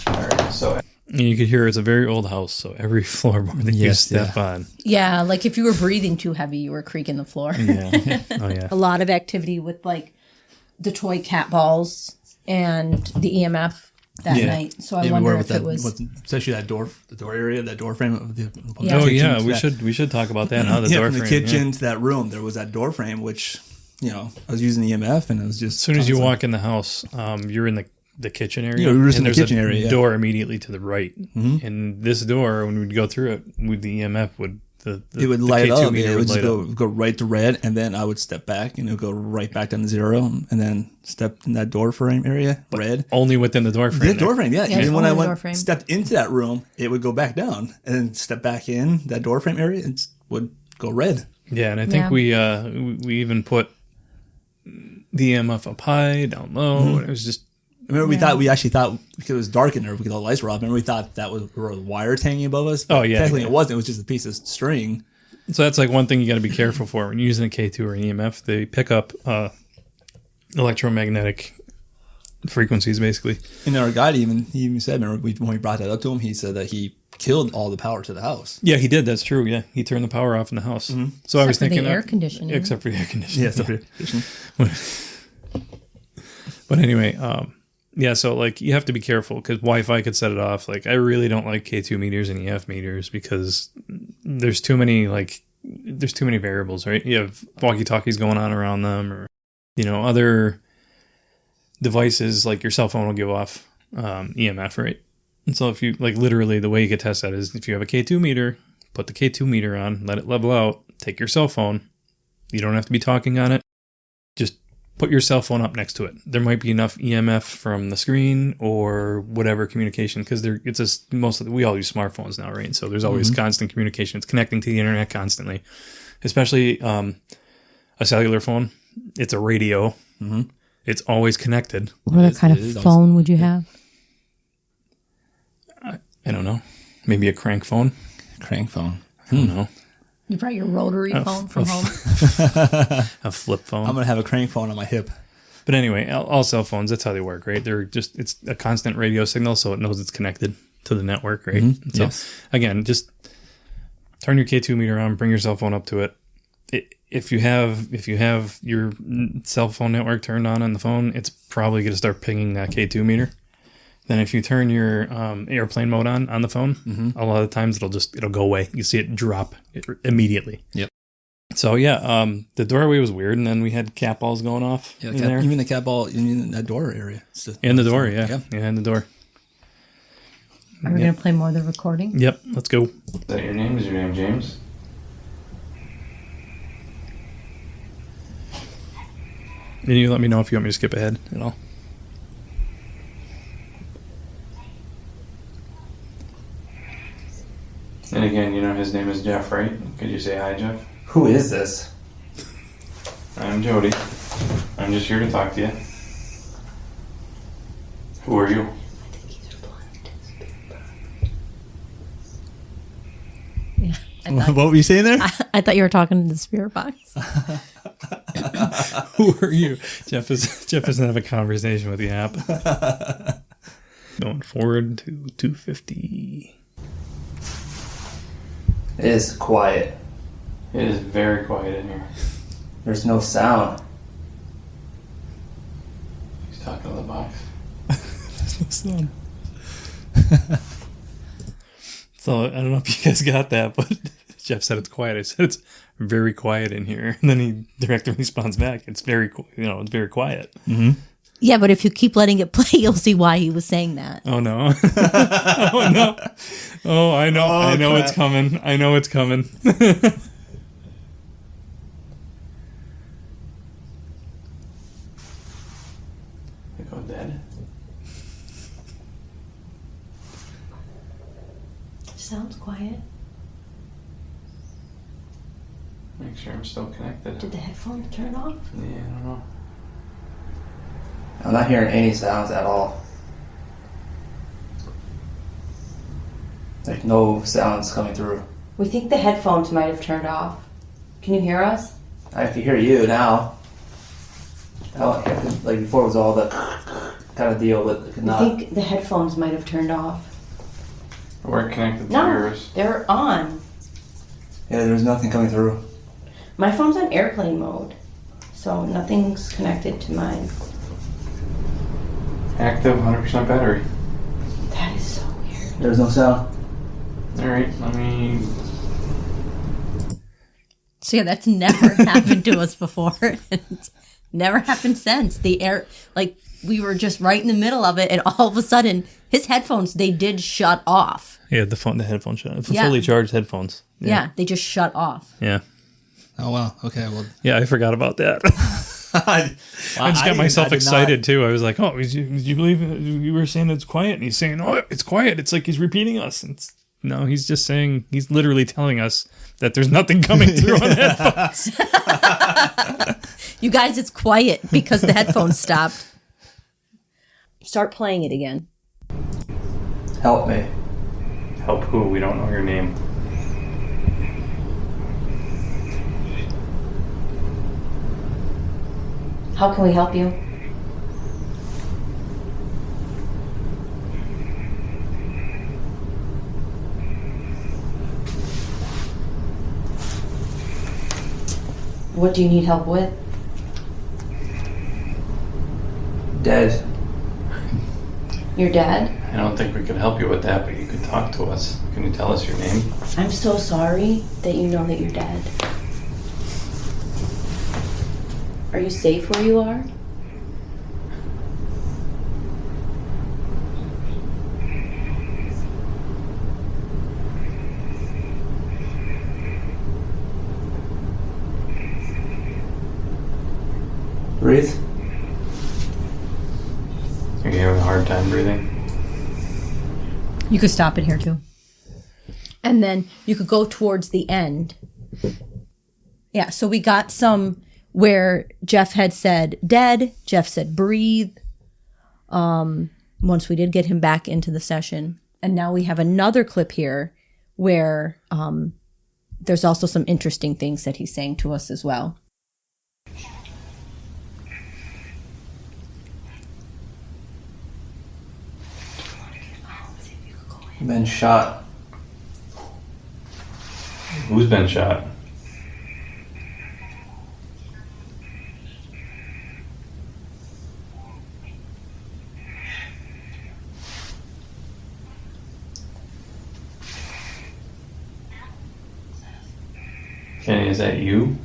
Alright, so And you could hear it's a very old house, so every floorboard that you Yes, step on. Yeah, like if you were breathing too heavy, you were creaking the floor. Yeah. Oh yeah. A lot of activity with like the toy cat balls and the EMF that Yeah. night. So I Yeah, we wonder were if with it that, was. especially that door area, that door frame of the Yeah. Oh kitchen yeah, to we should talk about that now. The yeah, door from the frame, yeah. kitchen to that room, there was that door frame, which I was using the EMF, and it was just As soon as you walk in the house, you're in the kitchen area. Yeah, we were just and in the there's kitchen a area, yeah. door immediately to the right. And this door, when we'd go through it, with the EMF would it would light K2 up. meter It would just light up. go right to red, and then I would step back, and it would go right back down to 0, and then step in that door frame area, red. only within the door frame. The door frame, yeah. Yeah, And when I only the door frame. stepped into that room, it would go back down, and then step back in that door frame area, it would go red. Yeah, and I think we even put the EMF up high, down low. And it was just I remember we actually thought because it was dark in there because all the lights were off. Remember we thought that was were wires hanging above us. But Oh, yeah, technically yeah. it wasn't. It was just a piece of string. so that's like one thing you got to be careful for when you're using a K2 or an EMF. They pick up electromagnetic frequencies, basically. And our guide he even said, remember when we brought that up to him, he said that he killed all the power to the house. Yeah, he did. That's true. Yeah, he turned the power off in the house. So I was Except for the thinking air conditioning. except for the air conditioning. Yeah, so But anyway, yeah, so like you have to be careful because Wi-Fi could set it off. Like I really don't like K2 meters and EF meters because there's too many variables, right? You have walkie-talkies going on around them, or other devices like your cell phone will give off EMF, right? And so if you literally the way you could test that is if you have a K2 meter, put the K2 meter on, let it level out, take your cell phone. You don't have to be talking on it. Just put your cell phone up next to it. There might be enough EMF from the screen or whatever communication because we all use smartphones now, right? So there's always constant communication. It's connecting to the internet constantly, especially a cellular phone. It's a radio. It's always connected. What kind of phone would you have? I don't know. Maybe a crank phone. crank phone. I don't know. You brought your rotary phone from home. A flip phone. I'm gonna have a crank phone on my hip. But anyway, all cell phones, that's how they work, right? It's a constant radio signal, so it knows it's connected to the network, right? So again, just turn your K2 meter on, bring your cell phone up to it. If you have your cell phone network turned on the phone, it's probably going to start pinging that K2 meter. Then if you turn your airplane mode on the phone, a lot of times it'll go away. You see it drop immediately. Yep. So yeah, the doorway was weird, and then we had cat balls going off in there. Even the cat ball in that door area. In the door, yeah, in the door. Are we going to play more of the recording? Yep, let's go. Is that your name? Is your name James? And you let me know if you want me to skip ahead at all. And again, his name is Jeff, right? Could you say hi, Jeff? Who is this? I'm Jody. I'm I'm just here to talk to you. Who are you? Yeah. What were you saying there? I thought you were talking to the spirit box. Who are you? Jeff doesn't have a conversation with the app. Going forward to 250. It is quiet. It is very quiet in here. There's no sound. He's talking to the box. So I don't know if you guys got that, but Jeff said it's quiet. I said it's very quiet in here, and then he directly responds back. It's very, it's very quiet. Mm-hmm. Yeah, but if you keep letting it play, you'll see why he was saying that. Oh no! Oh no! Oh, I know! I know crap. it's coming! I know it's coming! They go dead. Sounds quiet. Make sure I'm still connected. Did the headphones turn off? Yeah, I don't know. I'm not hearing any sounds at all. Like no sounds coming through. We think the headphones might have turned off. Can you hear us? I can hear you now. Like before it was all the kind of deal, but it could We not. think the headphones might have turned off. We're connected to No, yours. they're on. Yeah, there's nothing coming through. My phone's on airplane mode, so nothing's connected to mine. Active, 100% battery. That is so weird. There's no sound. Alright, let me... So yeah, that's never happened to us before. It's never happened since. We were just right in the middle of it, and all of a sudden, his headphones, they did shut off. Yeah, the headphone shut. Yeah. Fully charged headphones. Yeah, they just shut off. Yeah. Oh wow. Okay. Well, Yeah, I forgot about that. I just got myself excited too. I was like, "Oh, did you believe you were saying it's quiet?" And he's saying, "Oh, it's quiet." It's like he's repeating us. No, he's just saying. He's literally telling us that there's nothing coming through on the headphones. You guys, it's quiet because the headphones stopped. Start playing it again. Help me. Help who? We don't know your name. How can we help you? What do you need help with? Dead. Your dad? I don't think we can help you with that, but you could talk to us. Can you tell us your name? I'm so sorry that you know that you're dead. Are you safe where you are? Breathe. Are you having a hard time breathing? You could stop it here too. And then you could go towards the end. Yeah, so we got some where Jeff had said dead. Jeff said breathe. Once we did get him back into the session. And now we have another clip here where there's also some interesting things that he's saying to us as well. Been shot. Who's been shot? Jenny, is that you?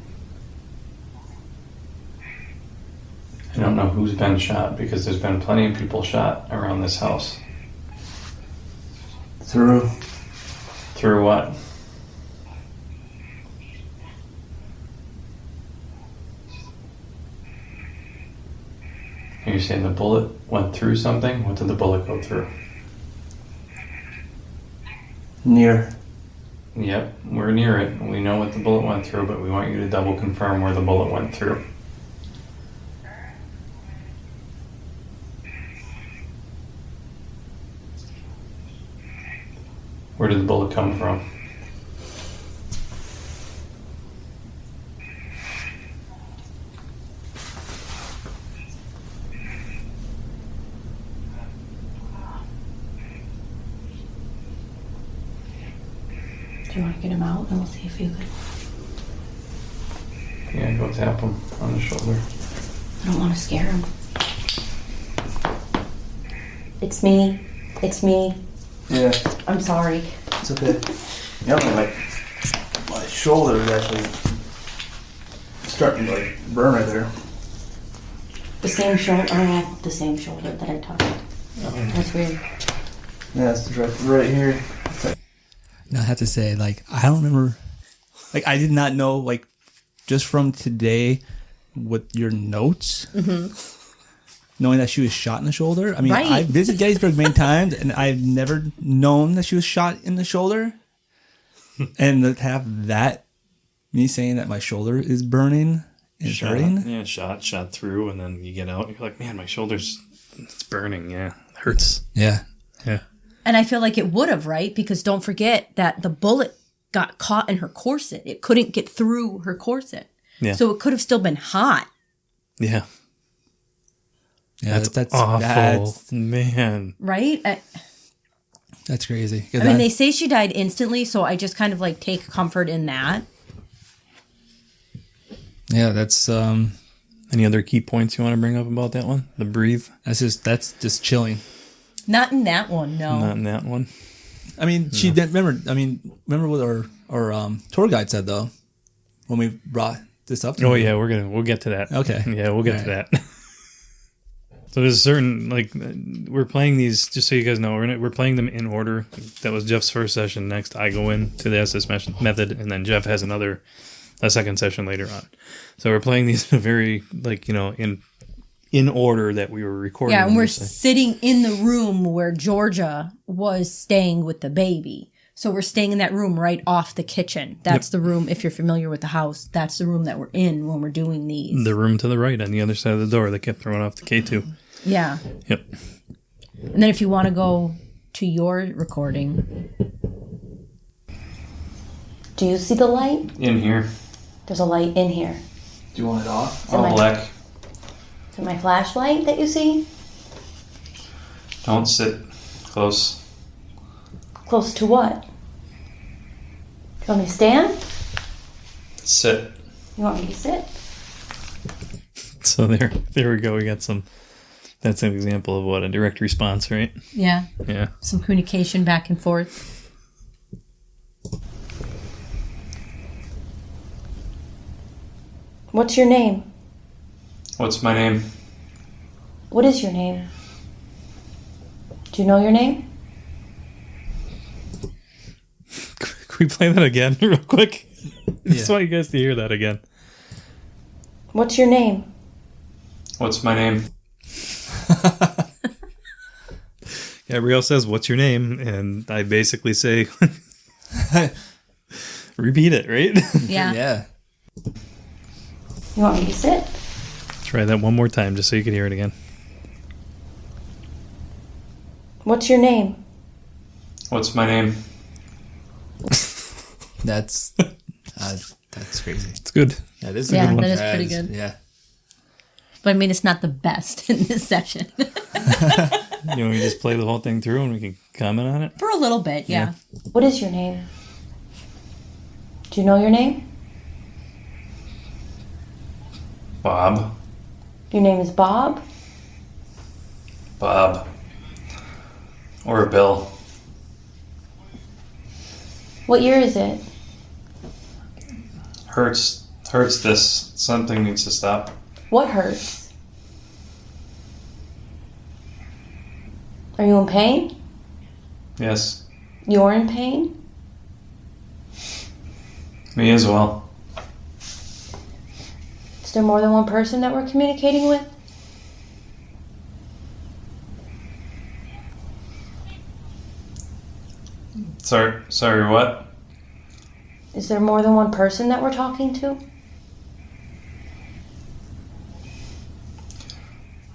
I don't know who's been shot because there's been plenty of people shot around this house. Through. Through what? Are you saying the bullet went through something? What did the bullet go through? Near. Yep, we're near it. We know what the bullet went through, but we want you to double confirm where the bullet went through. Where did the bullet come from? Do you want to get him out and we'll see if you could? Yeah, go tap him on the shoulder. I don't want to scare him. It's me. It's me. Yeah, I'm sorry. it's okay. Yeah, my shoulder is actually starting to like burn right there. The same shoulder. I have the same shoulder that I touched. That's weird. Yeah, it's right here. Now I have to say, like, I don't remember, like, I did not know, like, just from today with your notes, knowing that she was shot in the shoulder. I mean, Right. I visited Gettysburg many times, and I've never known that she was shot in the shoulder. And to have that, me saying that my shoulder is burning and hurting. Yeah, shot through, and then you get out. You're like, man, my shoulder's it's burning. Yeah, it hurts. Yeah. Yeah. And I feel like it would have, right? Because don't forget that the bullet got caught in her corset. It couldn't get through her corset. Yeah. So it could have still been hot. Yeah. Yeah, That's awful, man. Right? That's crazy. I mean, they say she died instantly, so I just kind of like take comfort in that. Yeah, that's Any other key points you want to bring up about that one? The breathe? that's just chilling. Not in that one, no. Not in that one. I mean, she didn't remember. I mean, remember what our tour guide said though, when we brought this up. Oh yeah, we'll get to that. Okay. Yeah, we'll get to that. So there's a certain, like, we're playing these, just so you guys know, we're playing them in order. That was Jeff's first session. Next, I go into the SS method, and then Jeff has a second session later on. So we're playing these in a very, like, you know, in order that we were recording. Yeah, and we're them. sitting in the room where Georgia was staying with the baby. So we're staying in that room right off the kitchen. That's the room, if you're familiar with the house, that's the room that we're in when we're doing these. The room to the right on the other side of the door that kept throwing off the K2. Yeah. Yep. And then if you want to go to your recording. Do you see the light? In here. There's a light in here. Do you want it off? All black. Is it my flashlight that you see? Don't sit close. Close to what? Do you want me to stand? Sit. You want me to sit? So there we go. We got some. That's an example of what a direct response, right? Yeah. Yeah. Some communication back and forth. What's your name? What's my name? What is your name? Do you know your name? Can we play that again real quick? Yeah. Just want you guys to hear that again. What's your name? What's my name? Gabrielle says, "What's your name?" And I basically say, "Repeat it," right? Yeah. Yeah. You want me to sit? Try that one more time just so you can hear it again. What's your name? What's my name? That's crazy. It's good. That is Yeah, a good one. that is pretty good. Yeah. But I mean, it's not the best in this session. You know, we just play the whole thing through and we can comment on it. For a little bit, yeah. What is your name? Do you know your name? Bob. Your name is Bob? Bob. Or Bill. What year is it? Hurts this. Something needs to stop. What hurts? Are you in pain? Yes. You're in pain? Me as well. Is there more than one person that we're communicating with? Sorry, what? Is there more than one person that we're talking to?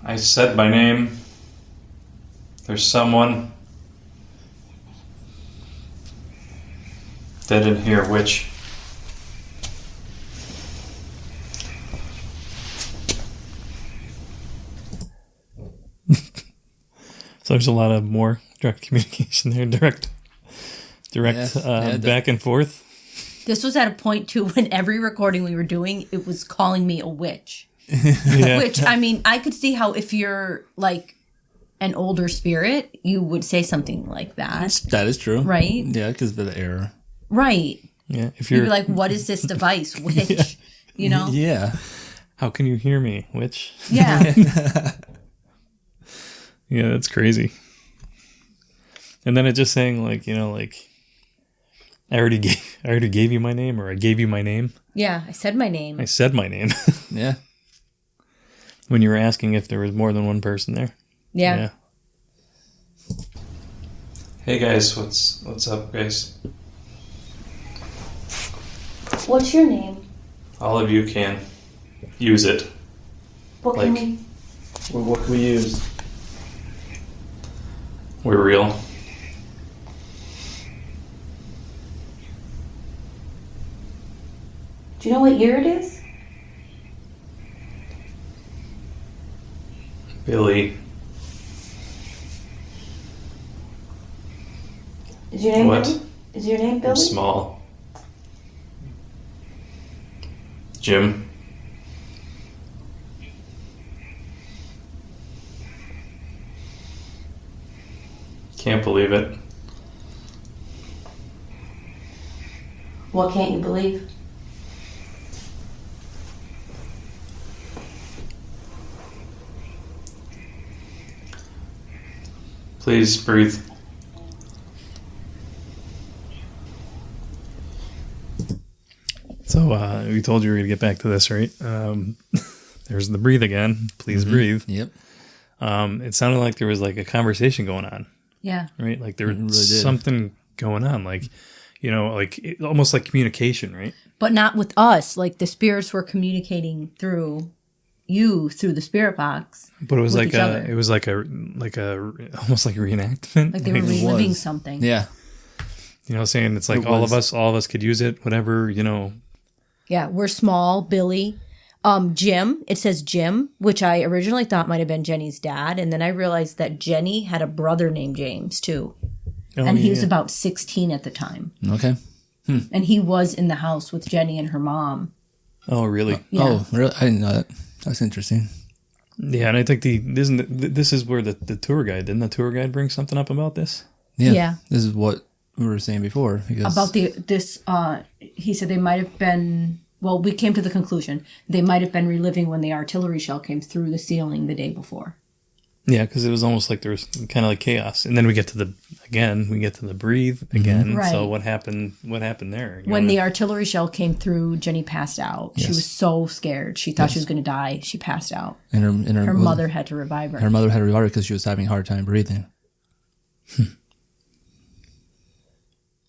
I said my name. There's someone. Dead in here, which? So there's a lot of more direct communication there, direct back and forth. This was at a point too when every recording we were doing, it was calling me a witch. Yeah. Which, I mean, I could see how if you're like an older spirit, you would say something like that. That is true. Right? Yeah, because of the error. Right. Yeah. If You'd you're be like, what is this device? Witch. You know? Yeah. how can you hear me? Which? Yeah. Yeah, that's crazy. And then it just saying like, you know, like I already gave you my name, or I gave you my name. Yeah. I said my name. I said my name. Yeah. When you were asking if there was more than one person there. Yeah. Hey guys, what's up, guys? What's your name? All of you can use it. What can Like- we? Well, what can we use? We're real. Do you know what year it is? Billy. Is your name What? Billy? Is your name I'm Billy? small. Jim. Can't believe it. What can't you believe? Please breathe. So we told you we were going to get back to this, right? There's the breathe again. Please breathe. Yep. It sounded like there was like a conversation going on, Yeah. right? Like there was really did. something going on, like, you know, like almost like communication, right? But not with us. Like the spirits were communicating through you through the spirit box. But it was With like each other. it was like a almost like a reenactment. Like they were it reliving was. something. Yeah. You know, saying it's like It all was. of us could use it, whatever, you know. Yeah, we're small, Billy. Jim, it says Jim, which I originally thought might have been Jenny's dad. And then I realized that Jenny had a brother named James, too. Oh, And he was yeah. about 16 at the time. Okay. And he was in the house with Jenny and her mom. Oh, really? Yeah. Oh, really? I didn't know that. That's interesting. Yeah, and I think this is where the tour guide, didn't the tour guide bring something up about this? Yeah. Yeah. This is what we were saying before. Because About he said they might have been, well, we came to the conclusion they might have been reliving when the artillery shell came through the ceiling the day before. Yeah, because it was almost like there was kind of like chaos, and then we get to the breathe again. Right. So what happened there? You When wanna- the artillery shell came through, Jenny passed out. She Yes. was so scared. She thought she was going to die. She passed out. and Her mother had to revive her. Her mother had to revive her because she was having a hard time breathing.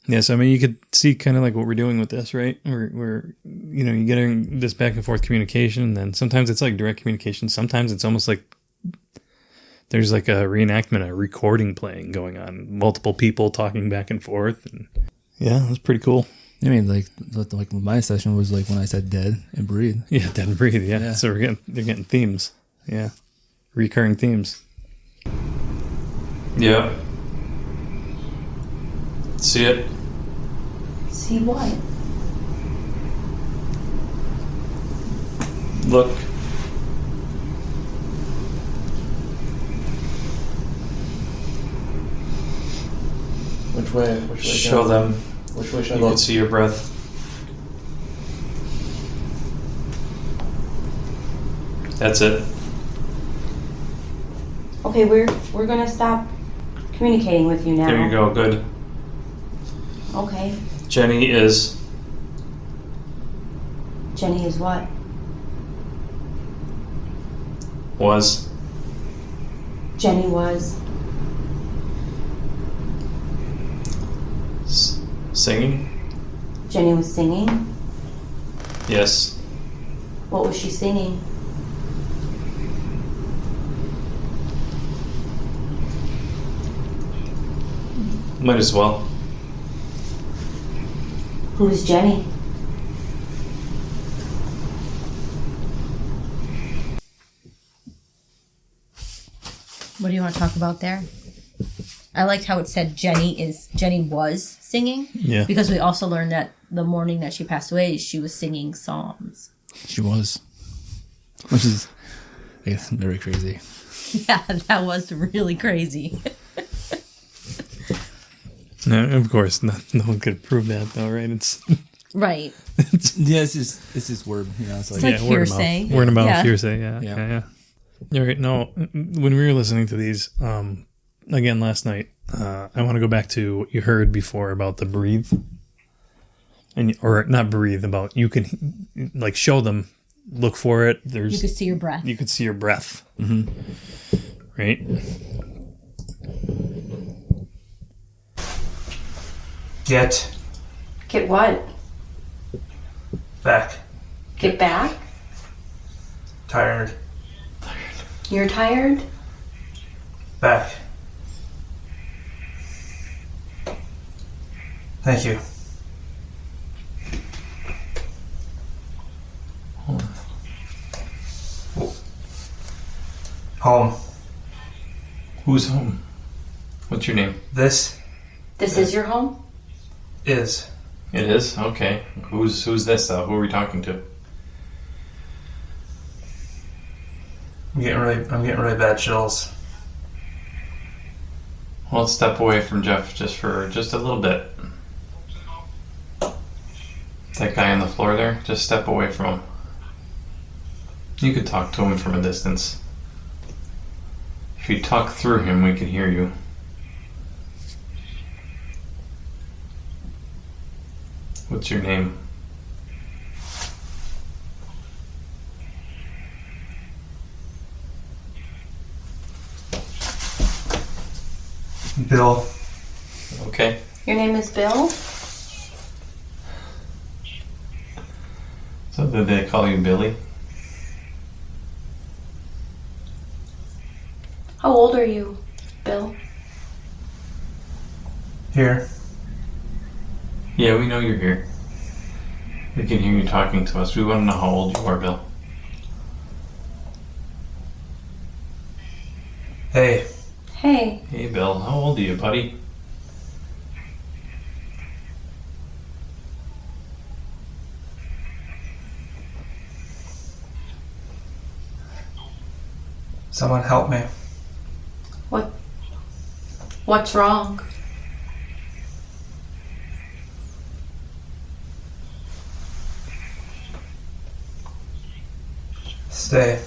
Yeah, so I mean, you could see kind of like what we're doing with this, right? We're you know, you're getting this back and forth communication, and then sometimes it's like direct communication. Sometimes it's almost like there's like a reenactment, a recording playing going on, multiple people talking back and forth, and yeah, it was pretty cool. I mean, like my session was like when I said dead and breathe. Yeah, dead and breathe. Yeah. Yeah. So they're getting themes. Yeah, recurring themes. Yeah. See it? See what? Look. Which way? Show them. Which way should I You look? can see your breath. That's it. Okay, we're gonna stop communicating with you now. There you go. Good. Okay. Jenny is Jenny is what? was Jenny was singing. Jenny was singing. Yes. What was she singing? Might as well. Who's Jenny? What do you want to talk about there? I liked how it said Jenny was singing. Yeah. Because we also learned that the morning that she passed away, she was singing psalms. She was. Which is, I guess, very crazy. Yeah, that was really crazy. No, of course, no one could prove that, though, right? It's Right. Yeah, it's just word. You know, it's like, It's like word of mouth. hearsay. Word of mouth, Yeah. hearsay, yeah. All right, no, when we were listening to these, again last night, I want to go back to what you heard before about the breathe. Or not breathe, about you can, like, show them, look for it. You could see your breath. You could see your breath. Mm-hmm. Right? Get Get what? back. Get back? Tired. You're tired? Back. Thank you. Home. Who's home? What's your name? This This is your home? is. It is? Okay. Who's this, though? Who are we talking to? I'm getting really bad chills. Well, let's step away from Jeff just a little bit. That guy on the floor there, just step away from him. You could talk to him from a distance. If you talk through him, we can hear you. What's your name? Bill. Okay. Your name is Bill? So did they call you Billy? How old are you, Bill? Here. Yeah, we know you're here. We can hear you talking to us. We want to know how old you are, Bill. Hey. Hey. Hey, Bill. How old are you, buddy? Someone help me. What's wrong? Stay.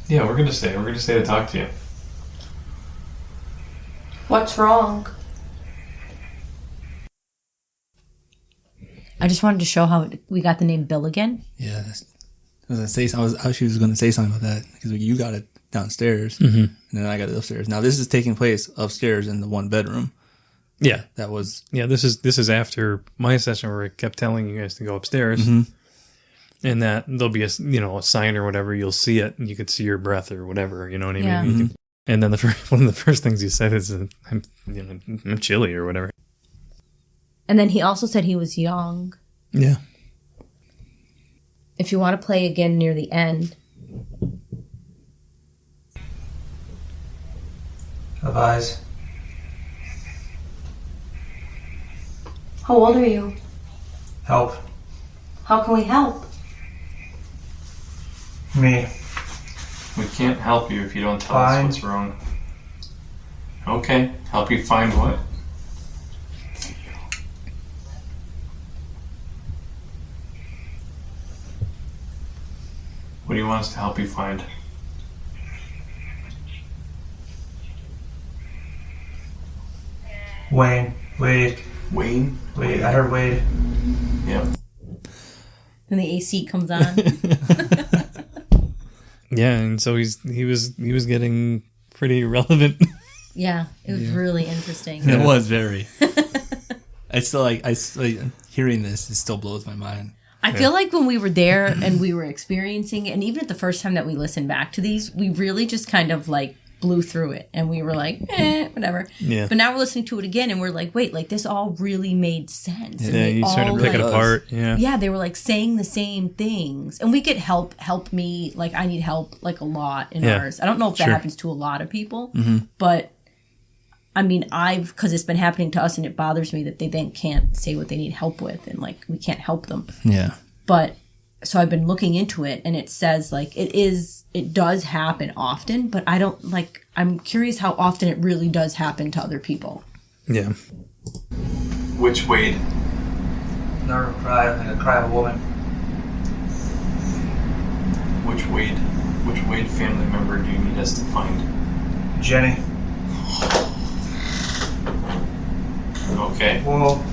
Yeah, we're gonna stay. We're gonna stay to talk to you. What's wrong? I just wanted to show how we got the name Bill again. Yeah, I was gonna say. She was gonna say something about that because you got it downstairs, and then I got it upstairs. Now this is taking place upstairs in the one bedroom. Yeah. That was Yeah, this is after my session where I kept telling you guys to go upstairs. And that there'll be a sign or whatever, you'll see it and you could see your breath or whatever, you know what I mean? Yeah. You can, and then one of the first things you said is I'm chilly or whatever. And then he also said he was young. Yeah. If you want to play again near the end. Have eyes. How old are you? Help. How can we help? Me. We can't help you if you don't tell Fine. us what's wrong. Okay. Help you find what? What do you want us to help you find? Wade. Wayne? Wade. I heard Wade. Yeah. And the AC comes on. Yeah, and so he was getting pretty relevant. Yeah, it was really interesting. It was very. I still like hearing this. It still blows my mind. I feel like when we were there and we were experiencing it, and even at the first time that we listened back to these, we really just kind of like blew through it, and we were like, whatever. Yeah. But now we're listening to it again, and we're like, wait, like this all really made sense. And Yeah, they you start to all, pick it like, apart. Yeah. Yeah, they were like saying the same things, and we get help me. Like I need help like a lot in ours. I don't know if that happens to a lot of people, but I mean, because it's been happening to us, and it bothers me that they then can't say what they need help with, and like we can't help them. Yeah. But so I've been looking into it, and it says like it does happen often, but I don't like. I'm curious how often it really does happen to other people. Yeah. Which Wade? Never cried. I think I cry of a woman. Which Wade? Which Wade family member do you need us to find? Jenny. Okay. Well,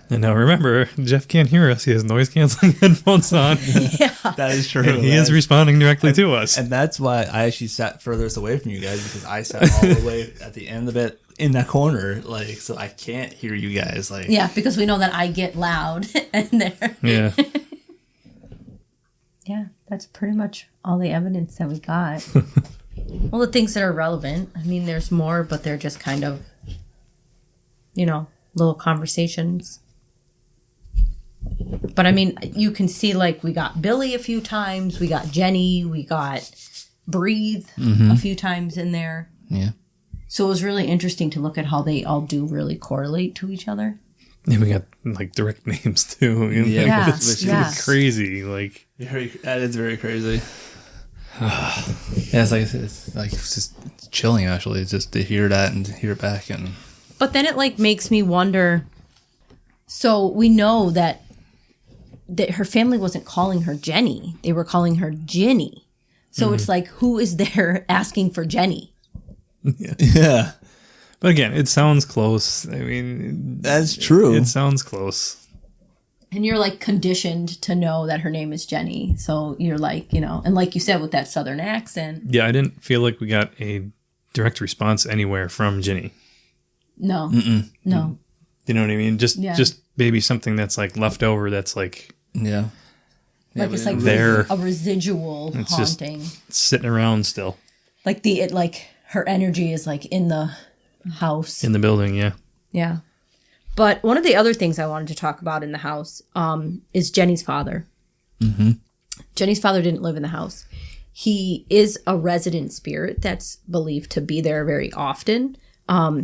And now remember, Jeff can't hear us. He has noise canceling headphones on. That is true. And he is responding directly to us. And that's why I actually sat furthest away from you guys, because I sat all the way at the end of it in that corner, like, so I can't hear you guys. Like, Yeah, because we know that I get loud and there. Yeah. Yeah, that's pretty much all the evidence that we got. Well, the things that are relevant. I mean, there's more, but they're just kind of, little conversations. But I mean, you can see like we got Billy a few times, we got Jenny, we got Breathe a few times in there. Yeah. So it was really interesting to look at how they all do really correlate to each other. And we got like direct names too. Yeah. Like, it's Yeah. crazy. Like, That is very crazy. Yeah, it's like it's just chilling actually. It's just to hear that and to hear it back, and But then it like makes me wonder. So we know that her family wasn't calling her Jenny; they were calling her Ginny. So it's like, who is there asking for Jenny? yeah, but again, it sounds close. I mean, that's true. it sounds close. And you're like conditioned to know that her name is Jenny. So you're like, and like you said, with that Southern accent. Yeah, I didn't feel like we got a direct response anywhere from Ginny. No, no. You know what I mean? Just maybe something that's like left over. That's like yeah. Like it's like there. a residual It's just haunting. sitting around still Like her energy is like in the house. in the building. Yeah. Yeah. But one of the other things I wanted to talk about in the house is Jenny's father. Mm-hmm. Jenny's father didn't live in the house. He is a resident spirit that's believed to be there very often.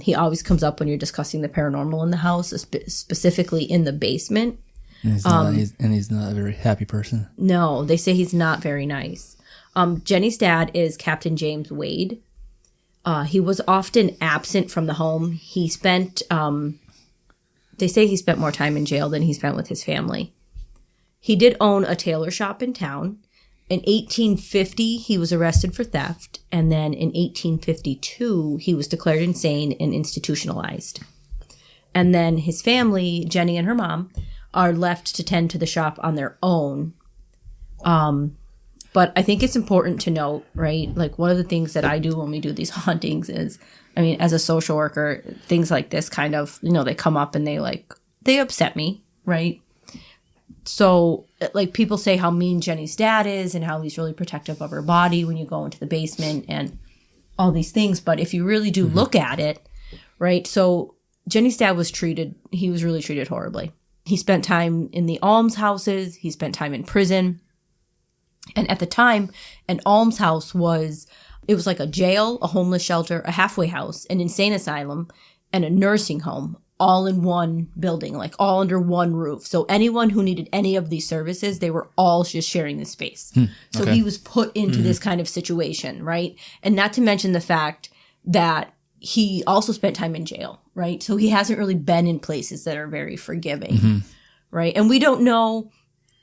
He always comes up when you're discussing the paranormal in the house, specifically in the basement. And he's not a very happy person. No, they say he's not very nice. Jenny's dad is Captain James Wade. He was often absent from the home. He spent... they say he spent more time in jail than he spent with his family. He did own a tailor shop in town. In 1850, he was arrested for theft. And then in 1852, he was declared insane and institutionalized. And then his family, Jenny and her mom, are left to tend to the shop on their own. But I think it's important to note, right? Like one of the things that I do when we do these hauntings is, I mean, as a social worker, things like this kind of, they come up and they upset me, right? So like people say how mean Jenny's dad is and how he's really protective of her body when you go into the basement and all these things. But if you really do look at it, right? So Jenny's dad he was really treated horribly. He spent time in the almshouses. He spent time in prison. And at the time, an almshouse was like a jail, a homeless shelter, a halfway house, an insane asylum, and a nursing home, all in one building, like all under one roof. So anyone who needed any of these services, they were all just sharing this space. So he was put into this kind of situation, right? And not to mention the fact that he also spent time in jail, right? So he hasn't really been in places that are very forgiving, right? And we don't know,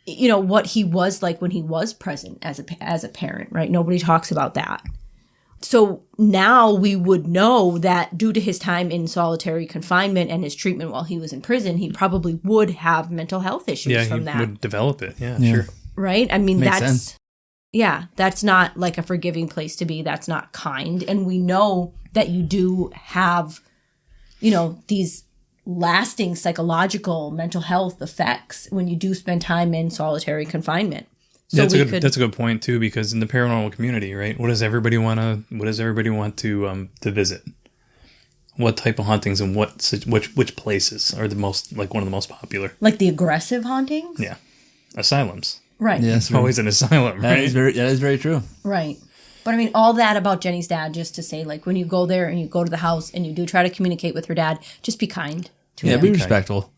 what he was like when he was present as a parent, right? Nobody talks about that. So now we would know that due to his time in solitary confinement and his treatment while he was in prison, he probably would have mental health issues from that. Yeah, he would develop it. Yeah, sure. Right? I mean, Makes sense. That's not like a forgiving place to be. That's not kind. And we know that you do have, these lasting psychological mental health effects when you do spend time in solitary confinement. So that's a good point too, because in the paranormal community, right? What does everybody want to visit? What type of hauntings and which places are the most, like, one of the most popular? Like the aggressive hauntings? Yeah. Asylums. Right. Yeah, It's always an asylum, that right? is very true. Right. But I mean, all that about Jenny's dad, just to say, like, when you go there and you go to the house and you do try to communicate with her dad, just be kind to him. Be respectful.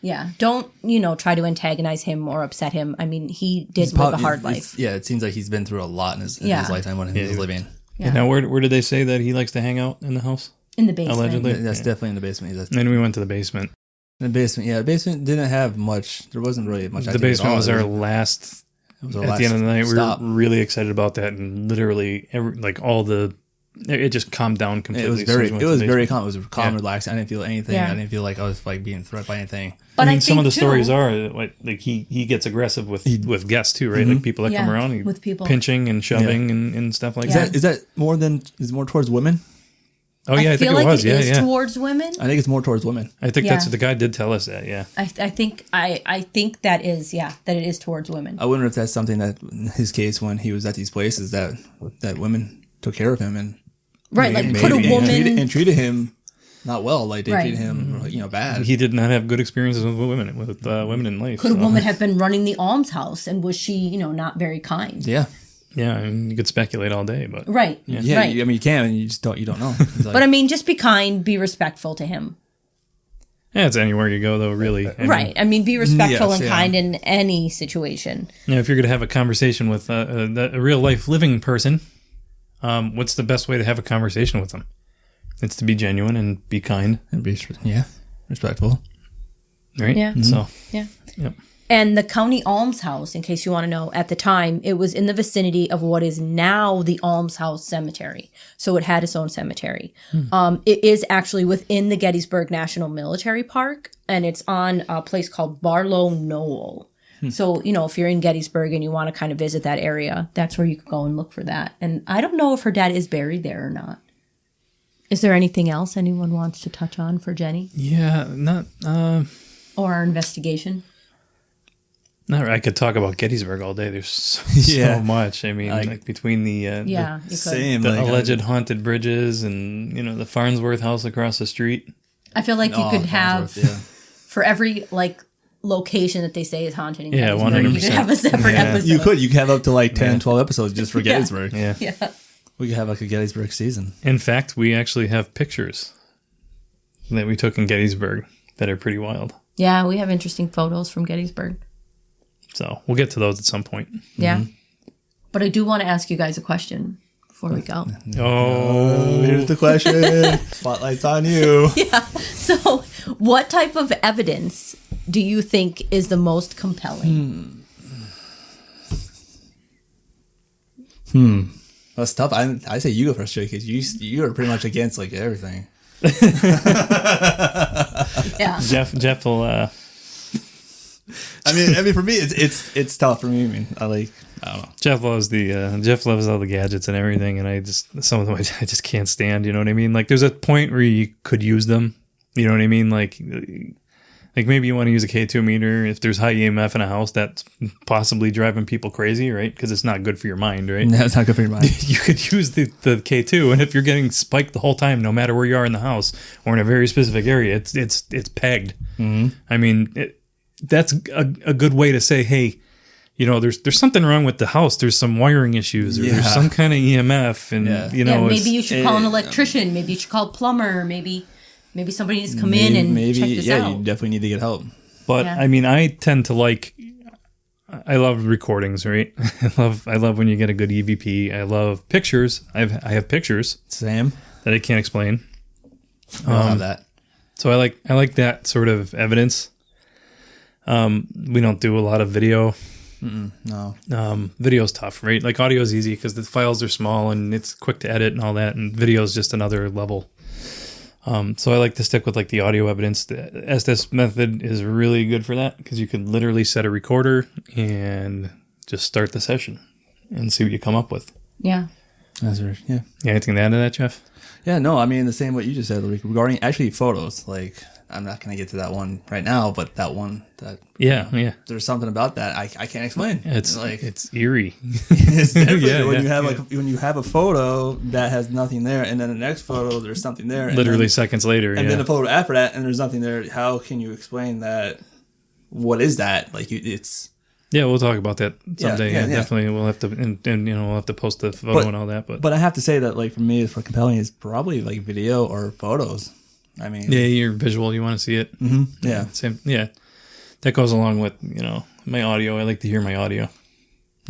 Yeah. Don't, try to antagonize him or upset him. I mean, he did live a hard life. Yeah, it seems like he's been through a lot in his lifetime when he was living. Yeah. Now, where did they say that he likes to hang out in the house? In the basement. Allegedly. That's definitely in the basement. And then we went to the basement. In the basement, the basement didn't have much. There wasn't really much. The basement was our last. At At the end of the night, we were really excited about that, and literally, it just calmed down completely. It was very calm. It was calm, relaxing. I didn't feel anything. Yeah. I didn't feel like I was like being threatened by anything. But I mean, some of the too, stories are like he gets aggressive with guests too, right? Like people that come around, with people pinching and shoving and stuff like that. Is that more towards women? Oh yeah, I think feel it like was. it is Yeah. towards women. I think it's more towards women. I think that's what the guy did tell us that. Yeah. I think that it is towards women. I wonder if that's something that in his case when he was at these places that women took care of him and could a woman treated him not well, like they Right. treated him bad. He did not have good experiences with women in life. could a woman have been running the almshouse, and was she not very kind? Yeah. Yeah, I mean, you could speculate all day, but Right. Yeah, Right. I mean, you can, and you just don't know. It's like, But I mean, just be kind, be respectful to him. yeah, it's anywhere you go though. Really, Right. I mean, be respectful Yes, and yeah. kind in any situation. Now, if you're going to have a conversation with a real life living person, what's the best way to have a conversation with them? It's to be genuine and be kind, and be respectful. right? Yeah. So, Yeah. yep. And the county almshouse, in case you want to know, at the time, it was in the vicinity of what is now the Almshouse Cemetery. So it had its own cemetery. It is actually within the Gettysburg National Military Park, and it's on a place called Barlow Knoll. So, if you're in Gettysburg and you want to kind of visit that area, that's where you could go and look for that. And I don't know if her dad is buried there or not. Is there anything else anyone wants to touch on for Jenny? Yeah, not. Or our investigation? I could talk about Gettysburg all day. There's so much. I mean, like between the Yeah, you could. Same. the alleged haunted bridges and the Farnsworth house across the street. I feel like you could have, Farnsworth, for every location that they say is haunted in Yeah, Gettysburg, you 100%. could have a separate episode. You could have up to like 10, 12 episodes just for Gettysburg. Yeah. Yeah. We could have like a Gettysburg season. In fact, we actually have pictures that we took in Gettysburg that are pretty wild. Yeah, we have interesting photos from Gettysburg. So we'll get to those at some point. Yeah. But I do want to ask you guys a question before we go. Oh, Here's the question. Spotlight's on you. So, what type of evidence do you think is the most compelling? That's tough. I say you go first, Jay, because you are pretty much against like everything. Yeah. Jeff will. I mean, for me, it's tough for me. I don't know. Jeff loves all the gadgets and everything, and some of them I just can't stand. You know what I mean? Like, there's a point where you could use them. You know what I mean? Like maybe you want to use a K2 meter if there's high EMF in a house that's possibly driving people crazy, right? Because it's not good for your mind, right? No, it's not good for your mind. You could use the K2, and if you're getting spiked the whole time, no matter where you are in the house or in a very specific area, it's pegged. Mm-hmm. I mean, that's a good way to say, hey, there's something wrong with the house. There's some wiring issues, or there's some kind of EMF, and maybe you should call an electrician. Maybe you should call a plumber. Maybe somebody needs to come in and check this out. You definitely need to get help. But I mean, I tend to I love recordings, right? I love when you get a good EVP. I love pictures. I have pictures. Same. That I can't explain. I love that. So I like that sort of evidence. We don't do a lot of video. No. Video's tough, right? Like, audio is easy because the files are small and it's quick to edit and all that, and video is just another level. So I like to stick with like the audio evidence. The Estes method is really good for that because you can literally set a recorder and just start the session and see what you come up with. Yeah. That's right. Yeah. Yeah, anything to add to that, Jeff? Yeah, no, I mean, the same what you just said, like, regarding actually photos. Like, I'm not going to get to that one right now, but that one, Yeah. there's something about that I can't explain. It's like, it's eerie. it's different Yeah, when yeah, you have when you have a photo that has nothing there, and then the next photo there's something there, and Literally then, seconds later. and then the photo after that, and there's nothing there. How can you explain that? What is that? Like, it's. Yeah, we'll talk about that someday. Yeah, Yeah, definitely. We'll have to, and we'll have to post the photo and all that. But I have to say that, like, for me, for compelling, is probably like video or photos. I mean, yeah, you're visual. You want to see it. Mm-hmm. Yeah, same. Yeah, that goes along with my audio. I like to hear my audio.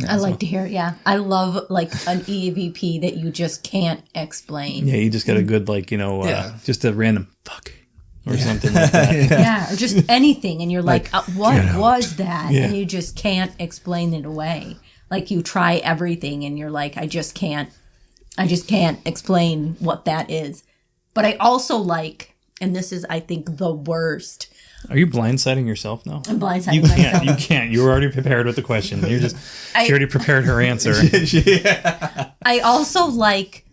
I like to hear it. Yeah, I love like an EVP that you just can't explain. Yeah, you just got a good just a random fuck or something like that. Yeah, or just anything, and you're like what was that? Yeah. And you just can't explain it away. Like you try everything, and you're like, I just can't explain what that is. But I also like, and this is, I think, the worst. Are you blindsiding yourself now? I'm blindsiding myself. You can't. You were already prepared with the question. She already prepared her answer. I also like,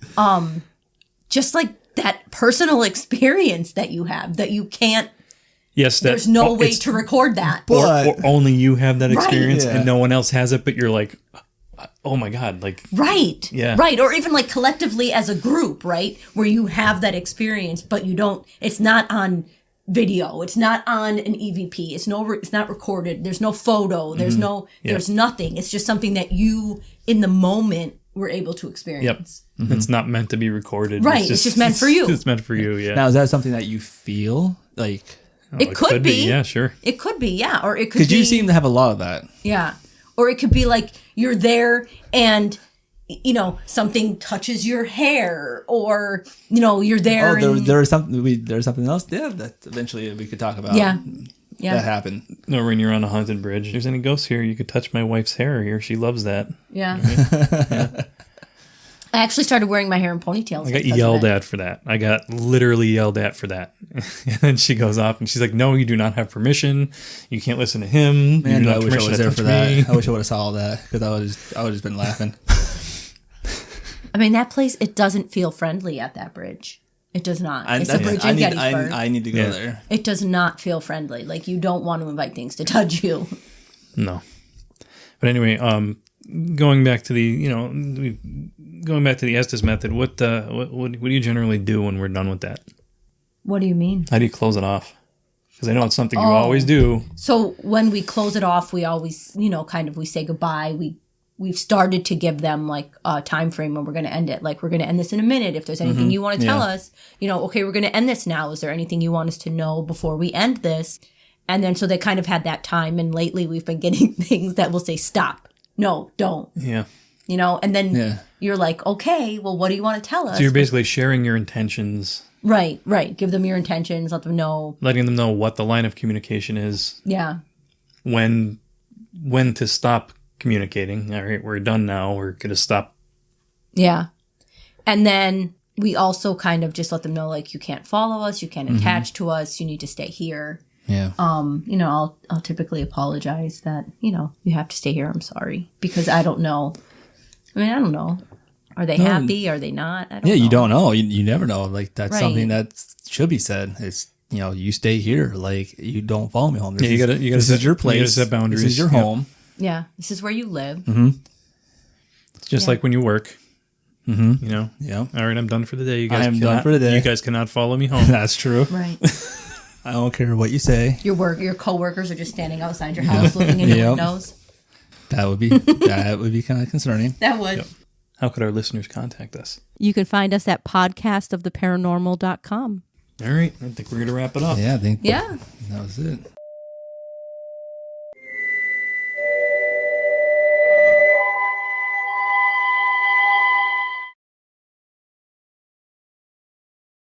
just like that personal experience that you have that you can't. Yes, there's no way to record that. Or only you have that experience Right. and no one else has it, but you're like, oh my God, like. Right. Yeah. Right. Or even like collectively as a group, right? Where you have that experience, but you don't, it's not on video. It's not on an EVP. It's not recorded. There's no photo. There's there's nothing. It's just something that you in the moment were able to experience. Yep. Mm-hmm. It's not meant to be recorded. Right. It's just meant for you. It's meant for you. Yeah. Now, is that something that you feel like? It could be. Yeah, sure. It could be. Yeah. Or it could be. Because you seem to have a lot of that. Yeah. Or it could be like you're there and, something touches your hair or, you're there. There's something else there that eventually we could talk about. Yeah. That happened. No, when you're on a haunted bridge, if there's any ghosts here, you could touch my wife's hair here. She loves that. Yeah. I actually started wearing my hair in ponytails. I got yelled at for that. I got literally yelled at for that. And then she goes off and she's like, no, you do not have permission. You can't listen to him. Man, I wish I was there for that. Me. I wish I would have saw all that because I would have been laughing. I mean, that place, it doesn't feel friendly at that bridge. It does not. It's a bridge in Gettysburg. I need to go there. It does not feel friendly. Like, you don't want to invite things to touch you. No. But anyway, going back to the, going back to the Estes method, what do you generally do when we're done with that? What do you mean? How do you close it off? Because I know it's something you always do. So when we close it off, we always, we say goodbye. We've started to give them like a time frame when we're going to end it. Like, we're going to end this in a minute. If there's anything you want to tell us, okay, we're going to end this now. Is there anything you want us to know before we end this? And then so they kind of had that time. And lately we've been getting things that will say, stop. No, don't. Yeah. And then you're like, okay, well, what do you want to tell us? So you're basically sharing your intentions. Right. Give them your intentions. Let them know. Letting them know what the line of communication is. Yeah. When to stop communicating. All right, we're done now. We're going to stop. Yeah. And then we also kind of just let them know, like, you can't follow us. You can't attach to us. You need to stay here. Yeah. I'll typically apologize that, you have to stay here. I'm sorry. Because I don't know. I don't know. Are they happy? Are they not? I don't know. You don't know. You never know. Like, that's Right. something that should be said. It's, you stay here. Like, you don't follow me home. You gotta this is your place. You gotta set boundaries. This is your home. Yeah. This is where you live. Mm-hmm. It's just like when you work. Mm-hmm. Yeah. All right, I'm done for the day. You guys I am done for the day. You guys cannot follow me home. That's true. Right. I don't care what you say. Your coworkers are just standing outside your house looking in your windows. That would be kind of concerning. That would. Yep. How could our listeners contact us? You can find us at podcastoftheparanormal.com. All right, I think we're going to wrap it up. Yeah, I think Yeah. that was it.